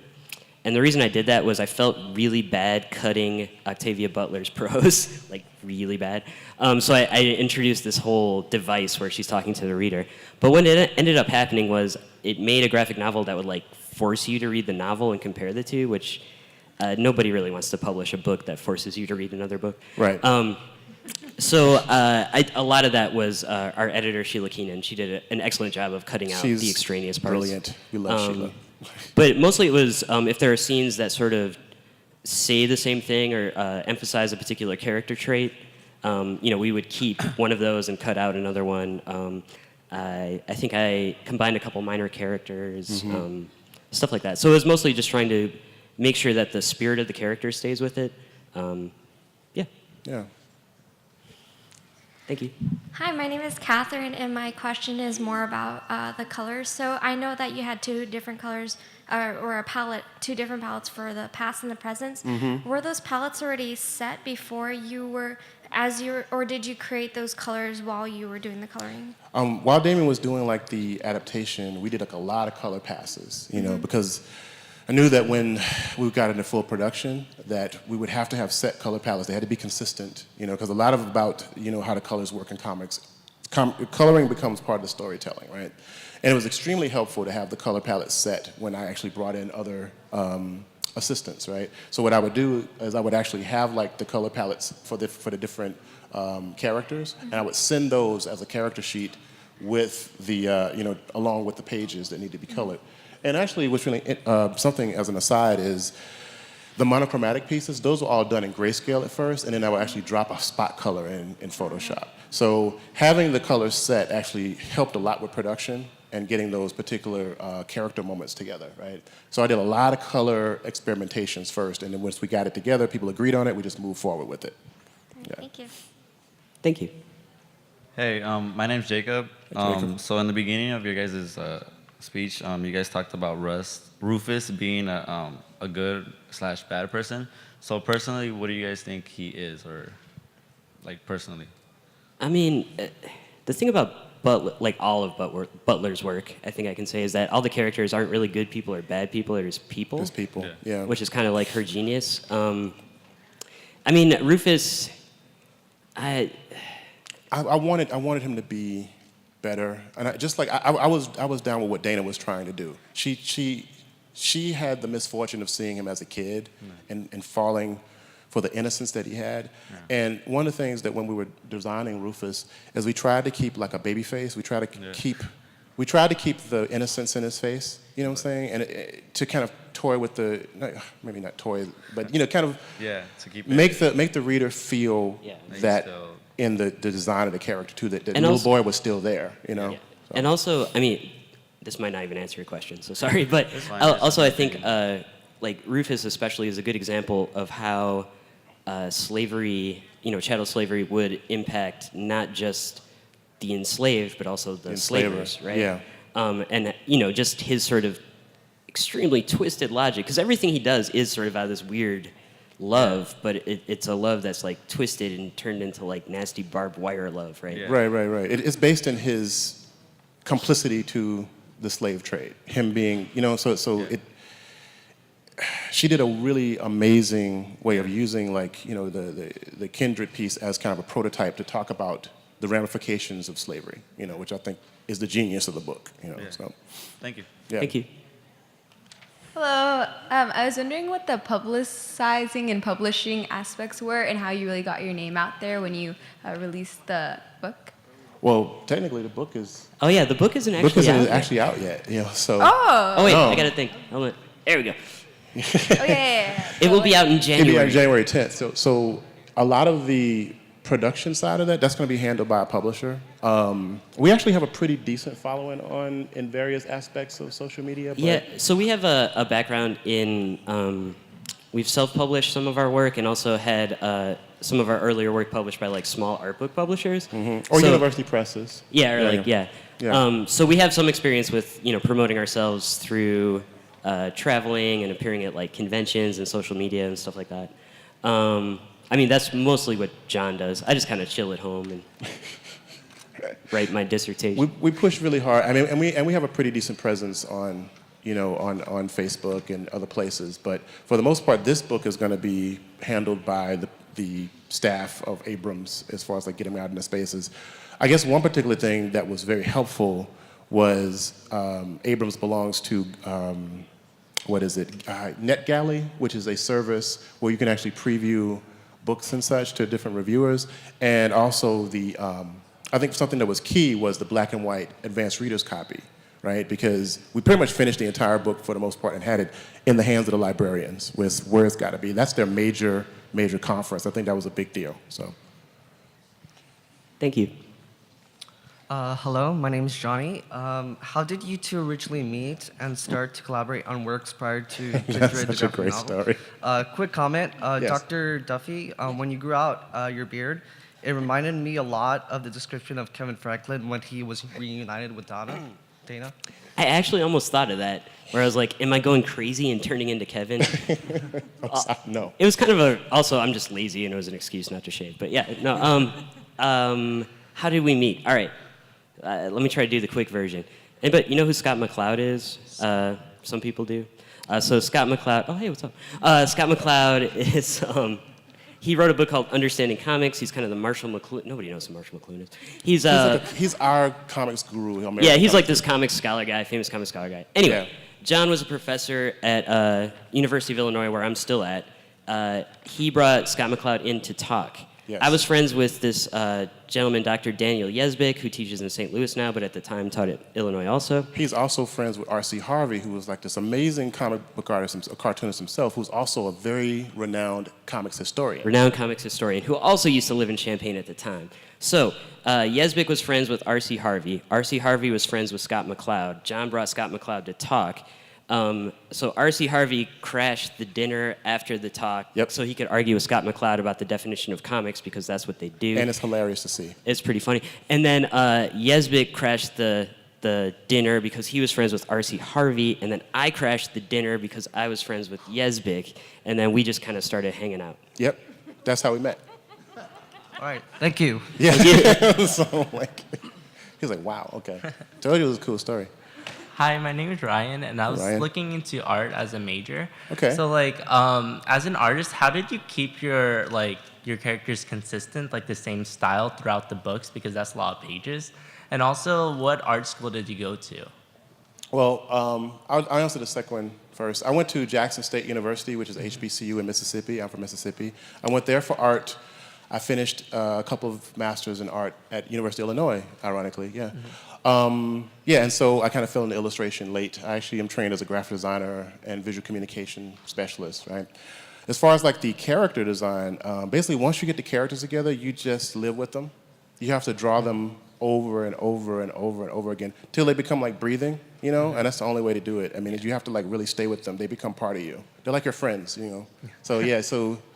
And the reason I did that was I felt really bad cutting Octavia Butler's prose, like really bad. So I introduced this whole device where she's talking to the reader. But what ended up happening was it made a graphic novel that would like force you to read the novel and compare the two, which nobody really wants to publish a book that forces you to read another book. Right. So a lot of that was our editor, Sheila Keenan. She did an excellent job of cutting out the extraneous parts. Brilliant. We love Sheila. But mostly it was if there are scenes that sort of say the same thing or emphasize a particular character trait, we would keep one of those and cut out another one. I think I combined a couple minor characters, stuff like that. So it was mostly just trying to make sure that the spirit of the character stays with it. Yeah. Thank you. Hi, my name is Catherine, and my question is more about the colors. So I know that you had two different colors, or a palette, two different palettes for the past and the present. Were those palettes already set before you were, or did you create those colors while you were doing the coloring? While Damien was doing like the adaptation, we did like a lot of color passes, because I knew that when we got into full production that we would have to have set color palettes. They had to be consistent, because a lot of about, how the colors work in comics, coloring becomes part of the storytelling, right? And it was extremely helpful to have the color palette set when I actually brought in other assistants, right? So what I would do is I would actually have like the color palettes for the different characters, and I would send those as a character sheet with the, along with the pages that need to be colored. And actually, what's really something as an aside is the monochromatic pieces, those were all done in grayscale at first, and then I would actually drop a spot color in Photoshop. So having the colors set actually helped a lot with production and getting those particular character moments together, right? So I did a lot of color experimentations first, and then once we got it together, people agreed on it, we just moved forward with it. Yeah. Thank you. Thank you. Hey, my name's Jacob. So in the beginning of your guys' speech, you guys talked about Rufus being a good/bad person. So personally, what do you guys think he is, or like personally? I mean, the thing about Butler, like all of Butler's work, I think I can say, is that all the characters aren't really good people or bad people. They're just people. Just people. Yeah. Which is kind of like her genius. I mean, Rufus. I wanted him to be better. And I was down with what Dana was trying to do. She had the misfortune of seeing him as a kid and falling for the innocence that he had. Yeah. And one of the things that when we were designing Rufus is we tried to keep like a baby face. We tried to keep the innocence in his face. You know what I'm saying? And to kind of toy with maybe not toy, but kind of to keep make the reader feel that in the design of the character too, that the little boy was still there. Yeah. So. And also, I mean, this might not even answer your question, so sorry. But also, I think like Rufus especially is a good example of how slavery, chattel slavery, would impact not just the enslaved, but also the slavers, right? Yeah. And just his sort of extremely twisted logic, because everything he does is sort of out of this weird love, but it's a love that's like twisted and turned into like nasty barbed wire love, right? Yeah. Right. It's based in his complicity to the slave trade. Him being, she did a really amazing way of using the Kindred piece as kind of a prototype to talk about the ramifications of slavery, which I think is the genius of the book, So. Thank you. Yeah. Thank you. Hello. I was wondering what the publicizing and publishing aspects were and how you really got your name out there when you released the book. Well, technically, the book is. Oh yeah, the book isn't actually out yet. So. Oh. Wait, I gotta think. Hold on. There we go. Yeah. It will be out in January. It'll be out January 10th. So a lot of the production side of that's going to be handled by a publisher. We actually have a pretty decent following in various aspects of social media. But yeah, so we have a background in, we've self-published some of our work and also had some of our earlier work published by like small art book publishers. Mm-hmm. Or university presses. Yeah, or so we have some experience with, promoting ourselves through traveling and appearing at like conventions and social media and stuff like that. I mean, that's mostly what John does. I just kind of chill at home and write my dissertation. We push really hard. I mean, and we have a pretty decent presence on Facebook and other places. But for the most part, this book is going to be handled by the staff of Abrams as far as like getting out in the spaces. I guess one particular thing that was very helpful was Abrams belongs to. NetGalley, which is a service where you can actually preview books and such to different reviewers. And also I think something that was key was the black and white advanced reader's copy, right? Because we pretty much finished the entire book for the most part and had it in the hands of the librarians with where it's got to be. That's their major conference. I think that was a big deal, so. Thank you. Hello, my name is Johnny. How did you two originally meet and start to collaborate on works prior to Kindred? That's such a great story. Quick comment, Yes. Dr. Duffy, when you grew out your beard, it reminded me a lot of the description of Kevin Franklin when he was reunited with Dana. I actually almost thought of that, where I was like, am I going crazy and turning into Kevin? No. It was kind of also, I'm just lazy and it was an excuse not to shave. But yeah, no. How did we meet? All right. Let me try to do the quick version. But you know who Scott McCloud is? Some people do. So Scott McCloud, oh hey, what's up? Scott McCloud is, he wrote a book called Understanding Comics. He's kind of the Marshall McLuhan. Nobody knows who Marshall McLuhan is. He's our comics guru. Yeah, he's like this comics scholar guy, famous comics scholar guy. Anyway, John was a professor at University of Illinois, where I'm still at. He brought Scott McCloud in to talk. Yes. I was friends with this gentleman, Dr. Daniel Yesbick, who teaches in St. Louis now, but at the time taught at Illinois also. He's also friends with R.C. Harvey, who was like this amazing comic book artist, a cartoonist himself, who's also a very renowned comics historian. Renowned comics historian, who also used to live in Champaign at the time. So Yesbick was friends with R.C. Harvey. R.C. Harvey was friends with Scott McCloud. John brought Scott McCloud to talk. So R.C. Harvey crashed the dinner after the talk so he could argue with Scott McCloud about the definition of comics because that's what they do. And it's hilarious to see. It's pretty funny. And then Yesbick crashed the dinner because he was friends with R.C. Harvey, and then I crashed the dinner because I was friends with Yesbick, and then we just kind of started hanging out. Yep, that's how we met. All right, thank you. Yeah, so like, he was like, wow, okay. Told you it was a cool story. Hi, my name is Ryan, and I was Ryan. looking into art as a major. Okay. So, like, as an artist, how did you keep your characters consistent, like the same style throughout the books? Because that's a lot of pages. And also, what art school did you go to? Well, I'll answer the second one first. I went to Jackson State University, which is HBCU in Mississippi. I'm from Mississippi. I went there for art. I finished a couple of masters in art at University of Illinois, ironically, yeah. Yeah, and so I kind of fell into illustration late. I actually am trained as a graphic designer and visual communication specialist, right? As far as like the character design, basically once you get the characters together, you just live with them. You have to draw them over and over and over and over again till they become like breathing, you know? And that's the only way to do it. I mean, you have to like really stay with them. They become part of you. They're like your friends, you know? So yeah,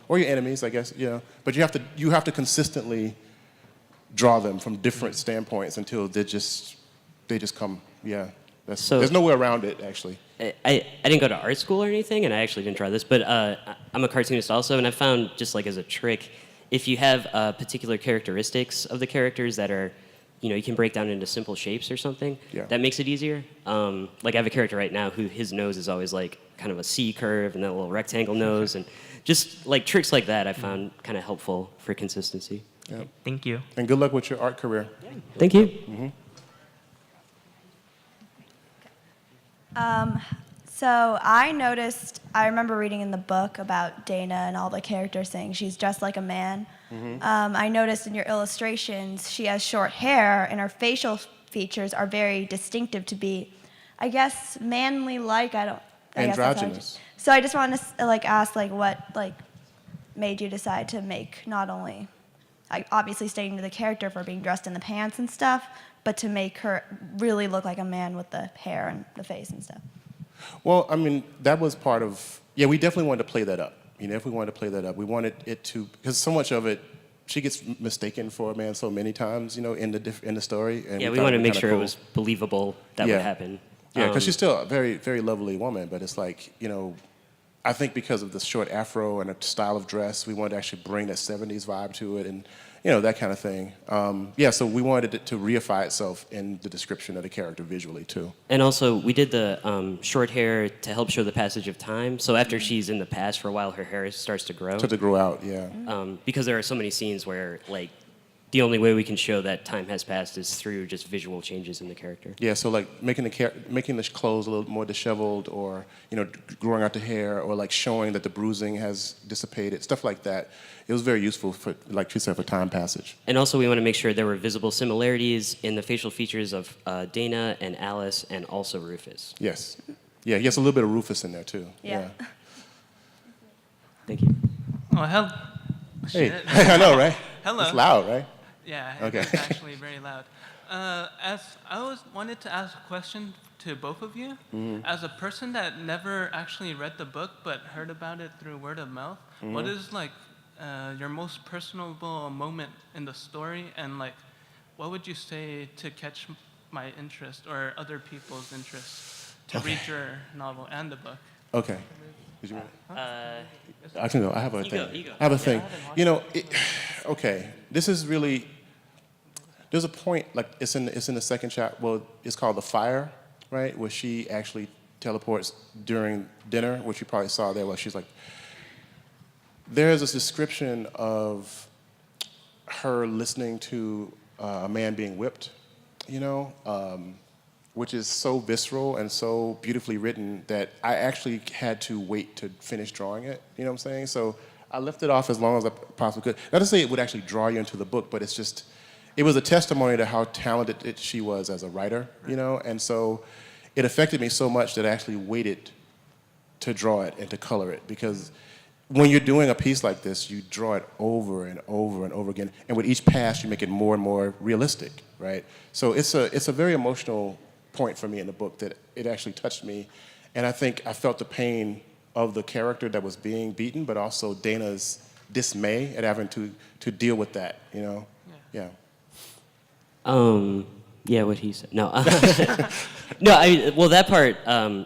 or your enemies, I guess, you know? But you have to consistently draw them from different standpoints until they just come, yeah. There's no way around it, actually. I didn't go to art school or anything, and I actually didn't try this, but I'm a cartoonist also, and I found just like as a trick, if you have particular characteristics of the characters that are, you know, you can break down into simple shapes or something, that makes it easier. Like I have a character right now who his nose is always like kind of a C curve and then a little rectangle nose, and just like tricks like that I found kind of helpful for consistency. Yeah. Thank you. And good luck with your art career. Thank you. Mm-hmm. So I remember reading in the book about Dana and all the characters saying she's dressed like a man. I noticed in your illustrations she has short hair and her facial features are very distinctive to be, I guess, manly-like. Androgynous. So I just want to ask what made you decide to make not only obviously stating to the character for being dressed in the pants and stuff, but to make her really look like a man with the hair and the face and stuff. Well, I mean, that was part of, we definitely wanted to play that up. You know, if we wanted to play that up, we wanted it to, because so much of it, she gets mistaken for a man so many times, you know, in the story. And we wanted to make sure it was believable that would happen. Yeah, because she's still a very, very lovely woman, but it's like, you know, I think because of the short afro and the style of dress, we wanted to actually bring that 70s vibe to it and, you know, that kind of thing. So we wanted it to reify itself in the description of the character visually, too. And also, we did the short hair to help show the passage of time. So after she's in the past for a while, her hair starts to grow. To grow out, yeah. Because there are so many scenes where, like, the only way we can show that time has passed is through just visual changes in the character. Yeah, so like making the clothes a little more disheveled, or you know, growing out the hair, or like showing that the bruising has dissipated, stuff like that. It was very useful for, like you said, for time passage. And also, we want to make sure there were visible similarities in the facial features of Dana and Alice, and also Rufus. Yes, yeah, he has a little bit of Rufus in there too. Yeah. Thank you. Oh hell. Hey, I know, right? Hello. It's loud, right? Yeah, okay. It's actually very loud. As I wanted to ask a question to both of you. As a person that never actually read the book but heard about it through word of mouth, what is like your most personable moment in the story, and like what would you say to catch my interest or other people's interest to read your novel and the book? Okay. Did you read it? I can go. I have a thing. You go. I have a thing. You know, okay. This is really. There's a point, like it's in the second chapter. Well, it's called The Fire, right? Where she actually teleports during dinner, which you probably saw there. Where she's like, there's this description of her listening to a man being whipped, you know, which is so visceral and so beautifully written that I actually had to wait to finish drawing it. You know what I'm saying? So I left it off as long as I possibly could. Not to say it would actually draw you into the book, but it's just. It was a testimony to how talented she was as a writer, you know, and so it affected me so much that I actually waited to draw it and to color it, because when you're doing a piece like this, you draw it over and over and over again, and with each pass, you make it more and more realistic, right? So it's a very emotional point for me in the book that it actually touched me, and I think I felt the pain of the character that was being beaten, but also Dana's dismay at having to deal with that, you know, yeah. Yeah, what he said. No. No, well, that part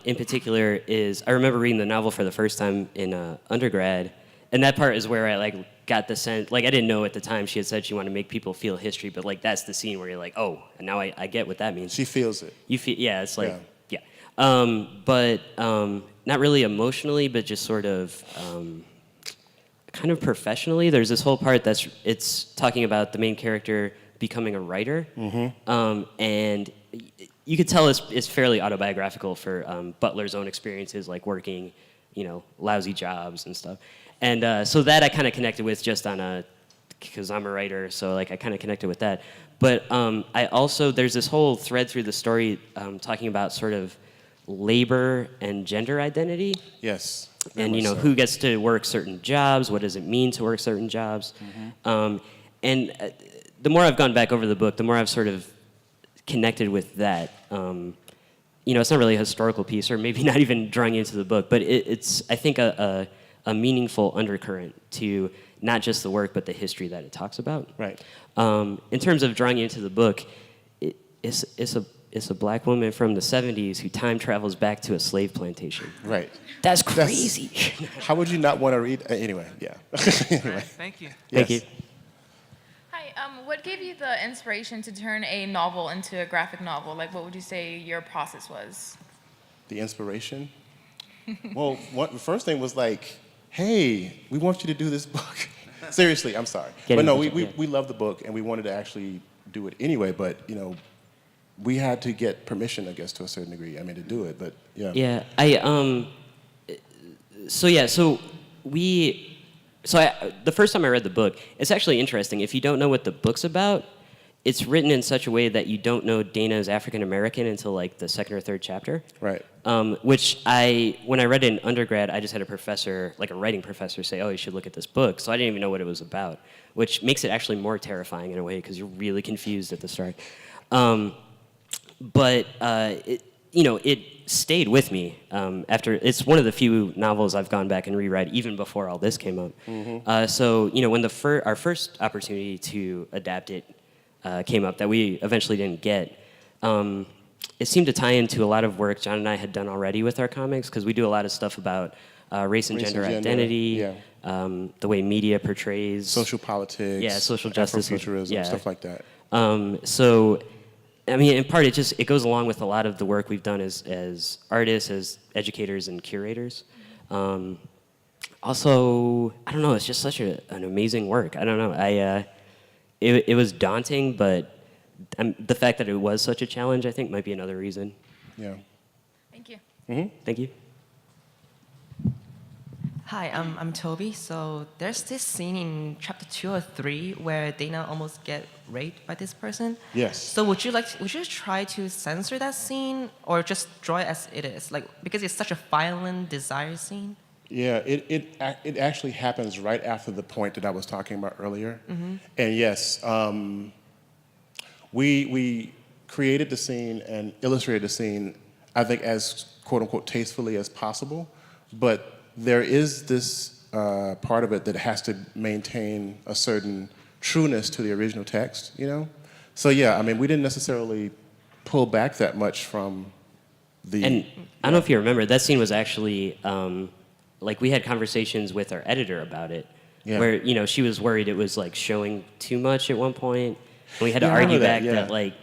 in particular is, I remember reading the novel for the first time in undergrad, and that part is where I like got the sense, like I didn't know at the time she had said she wanted to make people feel history, but like that's the scene where you're like, oh, and now I get what that means. She feels it. You feel, yeah, it's like, yeah. But not really emotionally, but just sort of kind of professionally. There's this whole part it's talking about the main character becoming a writer. And you could tell it's fairly autobiographical for Butler's own experiences, like working, lousy jobs and stuff. And so that I kind of connected with just on because I'm a writer, so like I kind of connected with that. But I also, there's this whole thread through the story talking about sort of labor and gender identity. Yes. And who gets to work certain jobs, what does it mean to work certain jobs. And the more I've gone back over the book, the more I've sort of connected with that. It's not really a historical piece, or maybe not even drawing into the book, but it's I think a meaningful undercurrent to not just the work, but the history that it talks about. Right. In terms of drawing into the book, it's a black woman from the 70s who time travels back to a slave plantation. Right. That's crazy. How would you not want to read? Anyway, yeah. Anyway. Right, thank you. Thank you. Hi, what gave you the inspiration to turn a novel into a graphic novel? Like, what would you say your process was? The inspiration? Well, the first thing was like, hey, we want you to do this book. Seriously, I'm sorry. But no, we love the book, and we wanted to actually do it anyway, but, we had to get permission, I guess, to a certain degree, to do it, but, yeah. Yeah, the first time I read the book, it's actually interesting. If you don't know what the book's about, it's written in such a way that you don't know Dana is African American until like the second or third chapter. Right. Which when I read it in undergrad, I just had a professor, like a writing professor, say, oh, you should look at this book. So I didn't even know what it was about, which makes it actually more terrifying in a way because you're really confused at the start. But it stayed with me after. It's one of the few novels I've gone back and reread even before all this came up. So when our first opportunity to adapt it came up that we eventually didn't get, it seemed to tie into a lot of work John and I had done already with our comics, because we do a lot of stuff about race and gender identity, the way media portrays social politics, social justice, Afrofuturism, stuff like that. So, in part, it goes along with a lot of the work we've done as artists, as educators, and curators. Also, I don't know, it's just such an amazing work. I don't know. It was daunting, but the fact that it was such a challenge, I think, might be another reason. Yeah. Thank you. Thank you. Hi, I'm Toby. So there's this scene in chapter 2 or 3 where Dana almost get raped by this person. Yes. So would you try to censor that scene or just draw it as it is? Because it's such a violent desire scene. Yeah, it actually happens right after the point that I was talking about earlier. And yes, we created the scene and illustrated the scene, I think, as quote unquote tastefully as possible, but there is this part of it that has to maintain a certain trueness to the original text, So yeah, we didn't necessarily pull back that much from the... And I don't know if you remember, that scene was actually, we had conversations with our editor about it, where, she was worried it was, showing too much at one point, and we had to argue back that,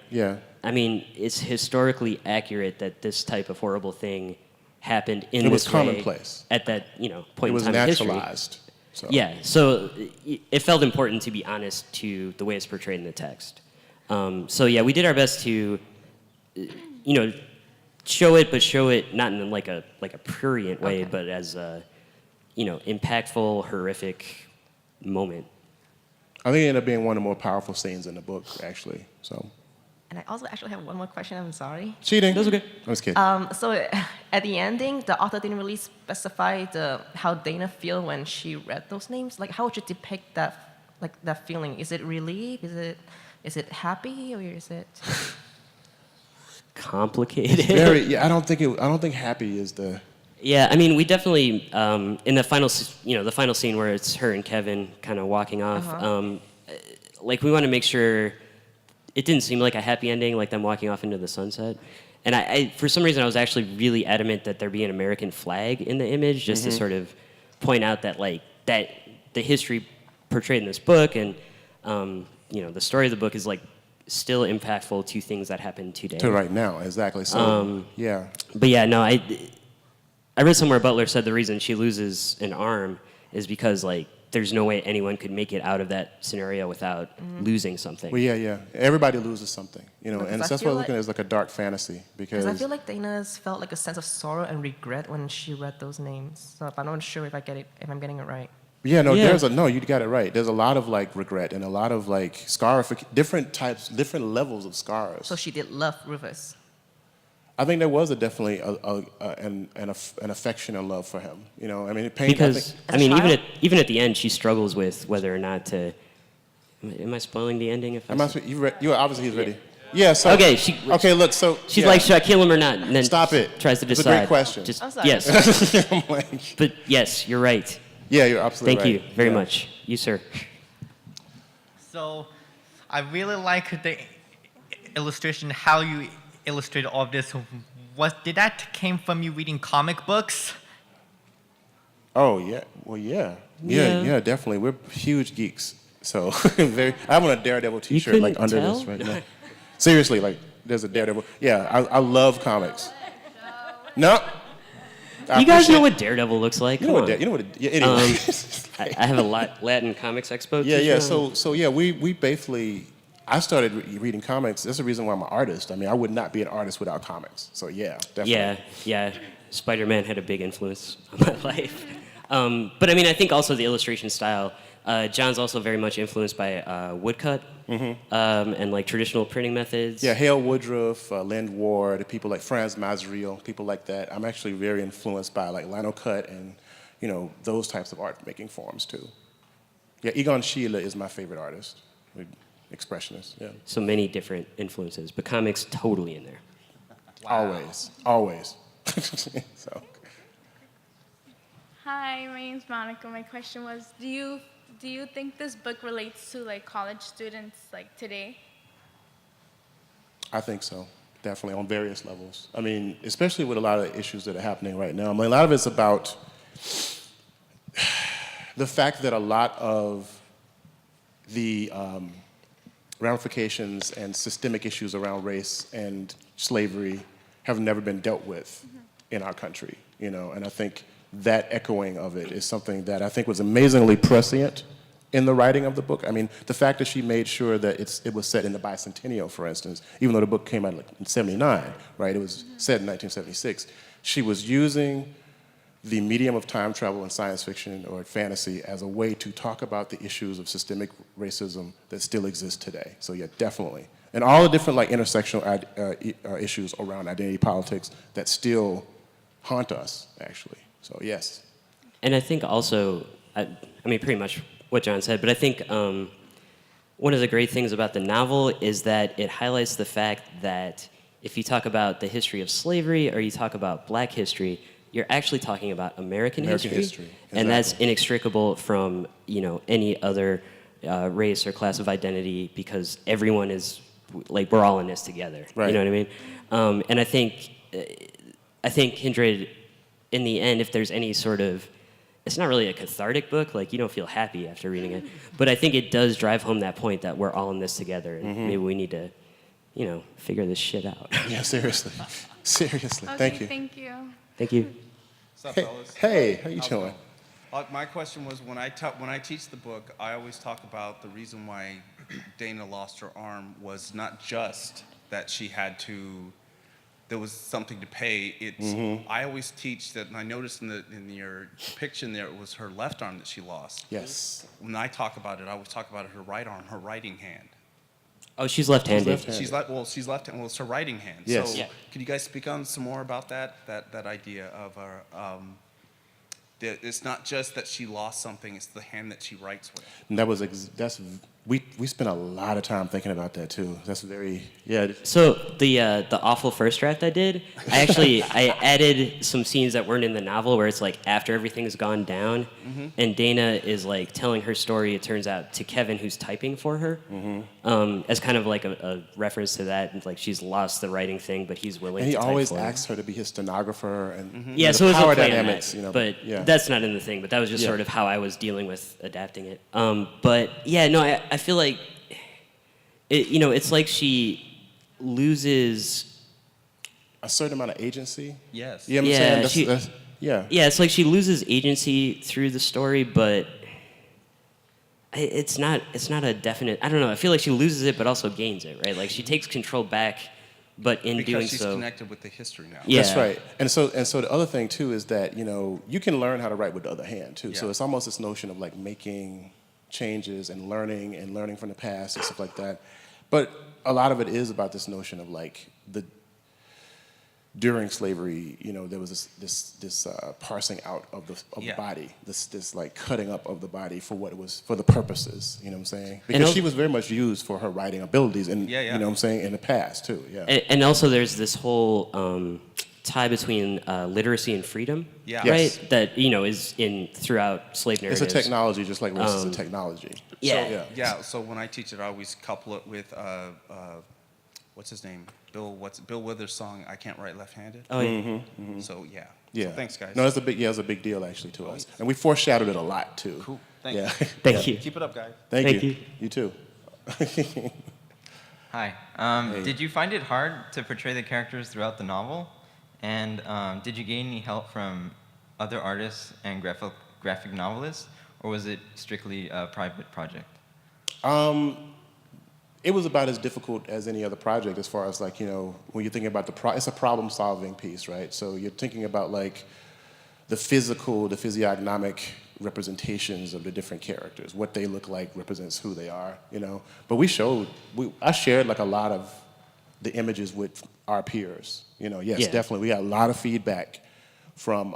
it's historically accurate that this type of horrible thing happened in this way. It was commonplace. At that, point in time in history. It was naturalized. So. Yeah, so it felt important to be honest to the way it's portrayed in the text. We did our best to, show it, but show it not in like a prurient way, but as a, impactful, horrific moment. I think it ended up being one of the more powerful scenes in the book, actually. So. And I also actually have one more question. I'm sorry. Cheating. That's okay. I was kidding. So at the ending, the author didn't really specify how Dana feel when she read those names. How would you depict that feeling? Is it relief? Is it happy, or is it complicated? I don't think happy is the. Yeah, we definitely in the final scene where it's her and Kevin kind of walking off. We want to make sure. It didn't seem like a happy ending, like them walking off into the sunset. And I for some reason, I was actually really adamant that there be an American flag in the image, just to sort of point out that, that the history portrayed in this book and, the story of the book is, still impactful to things that happen today. To right now, exactly. So, yeah. But yeah, no, I read somewhere Butler said the reason she loses an arm is because, there's no way anyone could make it out of that scenario without losing something. Well, yeah. Everybody loses something, you know, Because and I that's feel what I'm like- looking at as like a dark fantasy Because I because feel like Dana's felt like a sense of sorrow and regret when she read those names. So I'm not sure if I'm getting it right. yeah, no, Yeah. you got it right. There's a lot of like regret and a lot of like different levels of scars. So she did love Rufus. I think there was definitely an affection and love for him. You know, I mean, pain. Because I think, I mean, child? even at the end, she struggles with whether or not to. Am I spoiling the ending? If I say- you obviously he's ready. Yeah. So Okay, okay. Look. So she's yeah. like, should I kill him or not? And then Stop it. Tries to It's a decide. great question. Just, I'm sorry. yes, I'm like, but yes, you're right. yeah, you're absolutely Thank right. you very Yeah. much. You, sir. So, I really like the illustration, how you illustrated all of this. Did that came from you reading comic books? Oh yeah. Well, yeah. Yeah. Yeah. Definitely. We're huge geeks. So I want a Daredevil T-shirt couldn't like under this tell? right now. Seriously, like there's a Daredevil. Yeah, I love comics. No. You guys know what Daredevil looks like? You know Come what? on. You know what? Yeah. Anyway. I have a Latin Comics Expo. Yeah, t-shirt. So yeah, we basically. I started reading comics. That's the reason why I'm an artist. I mean, I would not be an artist without comics. So yeah, definitely. Yeah. Spider-Man had a big influence on my life. But I mean, I think also the illustration style. John's also very much influenced by woodcut and like traditional printing methods. Yeah, Hale Woodruff, Lynn Ward, people like Franz Mazriel, people like that. I'm actually very influenced by like lino cut and those types of art making forms too. Yeah, Egon Schiele is my favorite artist, expressionist. Yeah. So many different influences, but comics totally in there. Always. So. Hi, my name's Monica. My question was, do you think this book relates to like college students like today? I think so, definitely on various levels. I mean, especially with a lot of issues that are happening right now. I mean, a lot of it's about the fact that a lot of the ramifications and systemic issues around race and slavery have never been dealt with in our country, and I think that echoing of it is something that I think was amazingly prescient in the writing of the book. I mean, the fact that she made sure that it was set in the bicentennial, for instance, even though the book came out in 79, right? It was set in 1976. She was using the medium of time travel in science fiction or fantasy as a way to talk about the issues of systemic racism that still exist today. So yeah, definitely. And all the different like intersectional issues around identity politics that still haunt us, actually. So yes. And I think also, I mean, pretty much what John said, but I think one of the great things about the novel is that it highlights the fact that if you talk about the history of slavery or you talk about black history, you're actually talking about American history. Exactly. And that's inextricable from, any other race or class of identity because everyone is, like, we're all in this together. Right. You know what I mean? And I think Kindred, in the end, if there's any sort of, it's not really a cathartic book, like you don't feel happy after reading it, but I think it does drive home that point that we're all in this together and maybe we need to, figure this shit out. Yeah, seriously. Seriously. Okay, Thank you. Thank you. Thank you. What's up, fellas? Hey, how you How's it doing? going? My question was when I teach the book, I always talk about the reason why Dana lost her arm was not just that she had to. There was something to pay. It's I always teach that, and I noticed in your depiction there, it was her left arm that she lost. Yes. When I talk about it, I always talk about her right arm, her writing hand. Oh, she's left-handed. She's left-handed. Well, it's her writing hand. Yes. So, Yeah. could you guys speak on some more about that idea of her? That it's not just that she lost something; it's the hand that she writes with. And we spent a lot of time thinking about that too. That's very So the awful first draft I did, I added some scenes that weren't in the novel where it's like after everything's gone down, and Dana is like telling her story. It turns out to Kevin, who's typing for her, as kind of like a reference to that. And like she's lost the writing thing, but he's willing. And he to type always for her. asks her to be his stenographer and Yeah, the so it was power a play on dynamics, that, but yeah. that's not in the thing. But that was just Yeah. sort of how I was dealing with adapting it. But yeah, no, I feel like it's like she loses a certain amount of agency. Yes. You know what I'm saying? Yeah. Yeah, it's like she loses agency through the story, but It's not a definite. I don't know. I feel like she loses it, but also gains it, right? Like she takes control back, but in doing Because she's so, connected with the history now. Yeah. That's right. And so the other thing too is that, you know, you can learn how to write with the other hand too. So Yeah. it's almost this notion of like making changes and learning from the past and stuff like that. But a lot of it is about this notion of like during slavery, you know, there was this parsing out of the Yeah. body, this like cutting up of the body for what it was, for the purposes, you know what I'm saying? Because also- she was very much used for her writing abilities and, Yeah, yeah. you know what I'm saying, in the past too, yeah. and also there's this whole tie between literacy and freedom, Yeah. right? Yes. That you know is in throughout slave It's narratives. a technology, just like race is a technology. Yeah. Yeah, so when I teach it, I always couple it with, what's his name? Bill Withers' song, I Can't Write Left-Handed. Oh, yeah. Mm-hmm, mm-hmm. So, yeah. Yeah. So thanks, guys. No, it's a big deal actually to us. And we foreshadowed it a lot too. Cool. Thank Yeah. you. Thank you. Keep it up, guys. Thank you. You too. Hi. Did you find it hard to portray the characters throughout the novel? And did you gain any help from other artists and graphic novelists? Or was it strictly a private project? It was about as difficult as any other project as far as like, you know, when you're thinking about it's a problem solving piece, right? So you're thinking about like the physiognomic representations of the different characters. What they look like represents who they are, you know? But I shared like a lot of the images with our peers, you know? Yes, Yeah. definitely. We got a lot of feedback from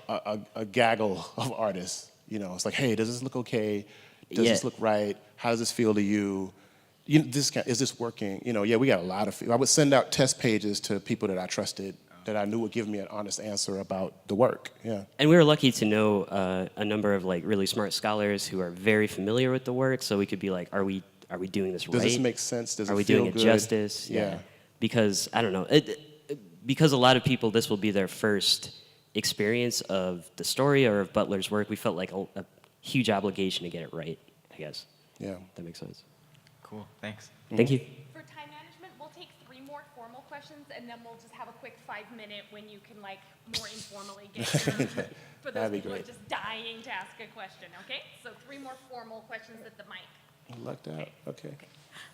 a gaggle of artists, you know? It's like, hey, does this look okay? Does Yeah. this look right? How does this feel to you? Is this working? You know, yeah, we got a lot of. I would send out test pages to people that I trusted, that I knew would give me an honest answer about the work. Yeah. And we were lucky to know a number of like really smart scholars who are very familiar with the work, so we could be like, are we doing this right? Does this make sense? Does are it we feel doing good? it justice? Yeah. Because I don't know, because a lot of people this will be their first experience of the story or of Butler's work. We felt like a huge obligation to get it right, I guess. Yeah. That makes sense. Cool, thanks. Thank you. For time management, we'll take 3 more formal questions, and then we'll just have a quick 5-minute when you can, like, more informally get your, for those That'd be people who are great. just dying to ask a question, okay? So 3 more formal questions at the mic. Lucked out. Okay.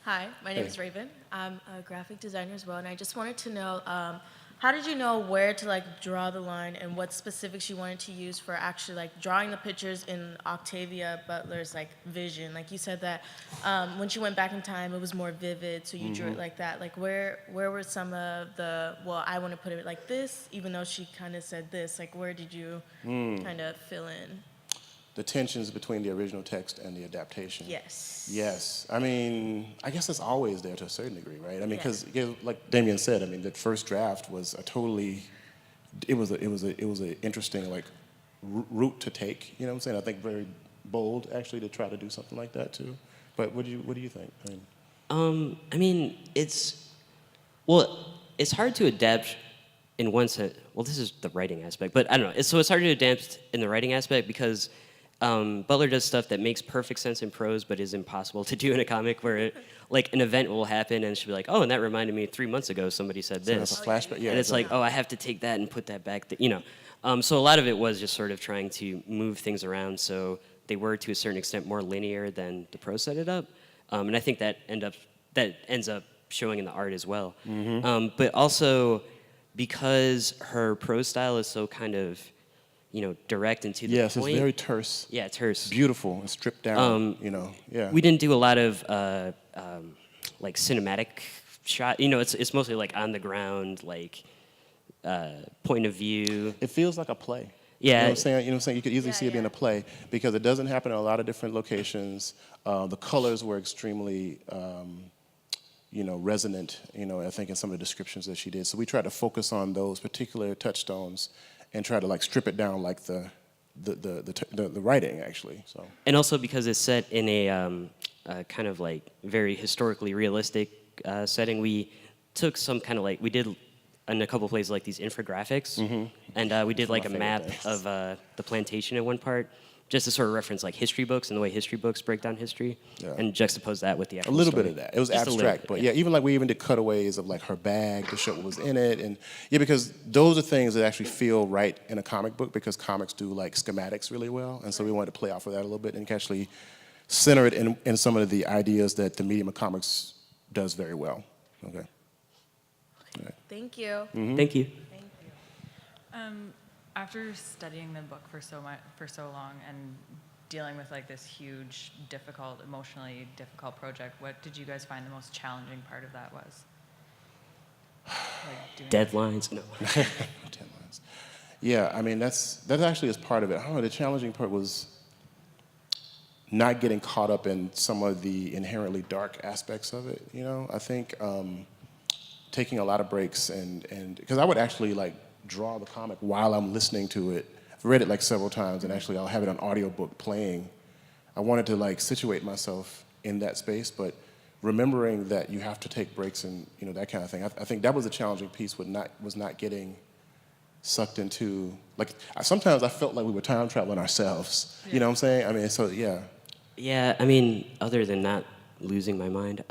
Hi, my name is Raven. I'm a graphic designer as well, and I just wanted to know, how did you know where to like draw the line and what specifics you wanted to use for actually like drawing the pictures in Octavia Butler's like vision? Like you said that when she went back in time, it was more vivid, so you drew it like that. Like where were some of the, well, I want to put it like this, even though she kind of said this, like where did you kind of fill in? The tensions between the original text and the adaptation. Yes. Yes. I mean, I guess it's always there to a certain degree, right? I mean, because like Damien said, I mean, the first draft was it was an interesting like route to take. You know what I'm saying? I think very bold actually to try to do something like that too. But what do you think? I mean, it's hard to adapt in one sense. Well, this is the writing aspect, but I don't know. So it's hard to adapt in the writing aspect because Butler does stuff that makes perfect sense in prose, but is impossible to do in a comic. Where like an event will happen, and she'll be like, "Oh, and that reminded me 3 months ago somebody said So this." that's a flashback. Yeah, and it's like, "Oh, I have to take that and put that back." You know, so a lot of it was just sort of trying to move things around so they were to a certain extent more linear than the prose set it up, and I think that ends up showing in the art as well. But also because her prose style is so kind of, you know, direct and to the yes, point. it's very terse. Yeah, terse. Beautiful and stripped down. You know, yeah. We didn't do a lot of like cinematic shot. You know, it's mostly like on the ground, like point of view. It feels like a play. Yeah. You know what I'm saying? You know what I'm saying? You could easily see it being a play because it doesn't happen in a lot of different locations. The colors were extremely, you know, resonant, you know, I think in some of the descriptions that she did. So we tried to focus on those particular touchstones and try to like strip it down like the writing actually. So. And also because it's set in a kind of like very historically realistic setting, we took some kind of like, we did in a couple places like these infographics, and we did like a map of the plantation in one part, just to sort of reference like history books and the way history books break down history, and juxtapose that with the actual A little story. bit of that. It was Just a little abstract, bit, but yeah, even like we even did cutaways of like her bag to show what was in it, and yeah, because those are things that actually feel right in a comic book because comics do like schematics really well, and so we wanted to play off of that a little bit and actually center it in some of the ideas that the medium of comics does very well. Okay. All right. Thank you. Thank you. After studying the book for so long and dealing with like this huge, difficult, emotionally difficult project, what did you guys find the most challenging part of that was? Like Deadlines? No. Deadlines. Yeah, I mean, that actually is part of it. I don't know, the challenging part was not getting caught up in some of the inherently dark aspects of it, you know? I think taking a lot of breaks and because I would actually like draw the comic while I'm listening to it. I've read it like several times, and actually I'll have it on audiobook playing. I wanted to like situate myself in that space, but remembering that you have to take breaks and that kind of thing. I think that was a challenging piece was not getting sucked into, like, sometimes I felt like we were time traveling ourselves. You know what I'm saying? I mean, so yeah. Yeah, I mean, other than not losing my mind,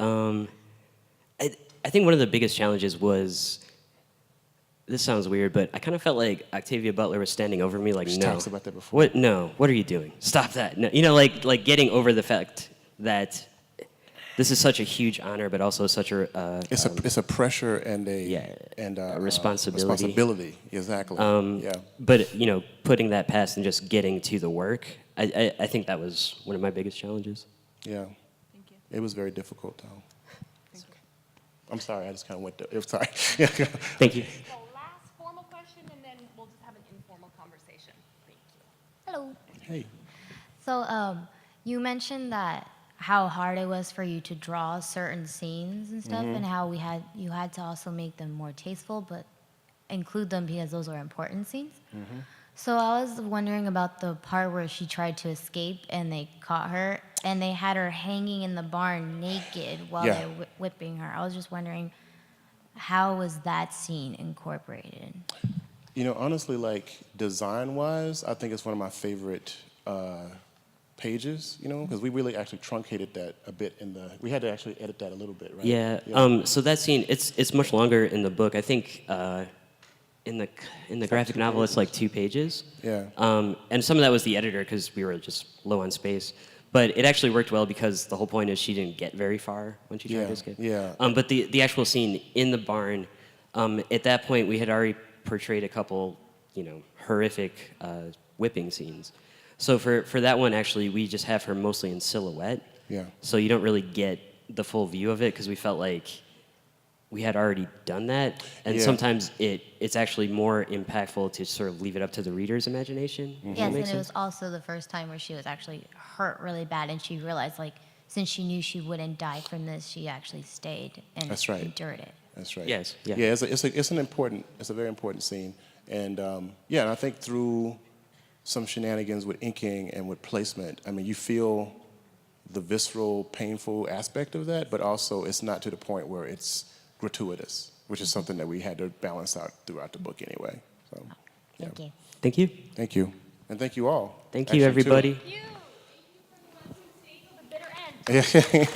I think one of the biggest challenges was, this sounds weird, but I kind of felt like Octavia Butler was standing over me like, She no. talks about that before. What? No, what are you doing? Stop that. No. Like getting over the fact that this is such a huge honor, but also such a... it's a pressure and a responsibility. Responsibility, exactly. Yeah. But, putting that past and just getting to the work, I think that was one of my biggest challenges. Yeah. Thank you. It was very difficult, though. I'm sorry, I just kind of went there. Sorry. Thank you. So last formal question, and then we'll just have an informal conversation. Thank you. Hello. Hey. So you mentioned that how hard it was for you to draw certain scenes and stuff, and how you had to also make them more tasteful, but include them because those are important scenes. So I was wondering about the part where she tried to escape and they caught her, and they had her hanging in the barn naked while they were whipping her. I was just wondering, how was that scene incorporated? Honestly, like design-wise, I think it's one of my favorite pages, because we really actually truncated that a bit we had to actually edit that a little bit, right? Yeah. So that scene, it's much longer in the book. I think in the graphic novel, it's like 2 pages. Yeah. And some of that was the editor because we were just low on space. But it actually worked well because the whole point is she didn't get very far when she tried to escape. Yeah. But the actual scene in the barn, at that point we had already portrayed a couple, horrific whipping scenes. So for that one, actually, we just have her mostly in silhouette. Yeah. So you don't really get the full view of it because we felt like we had already done that. And sometimes it's actually more impactful to sort of leave it up to the reader's imagination. Yes, and it was also the first time where she was actually hurt really bad, and she realized, like, since she knew she wouldn't die from this, she actually stayed and endured it. That's right. Yes. Yeah. Yeah. It's a very important scene, and and I think through some shenanigans with inking and with placement, I mean, you feel the visceral, painful aspect of that, but also it's not to the point where it's gratuitous, which is something that we had to balance out throughout the book anyway. So, Thank you. Thank you. Thank you. And thank you all. Thank you, everybody. Yeah.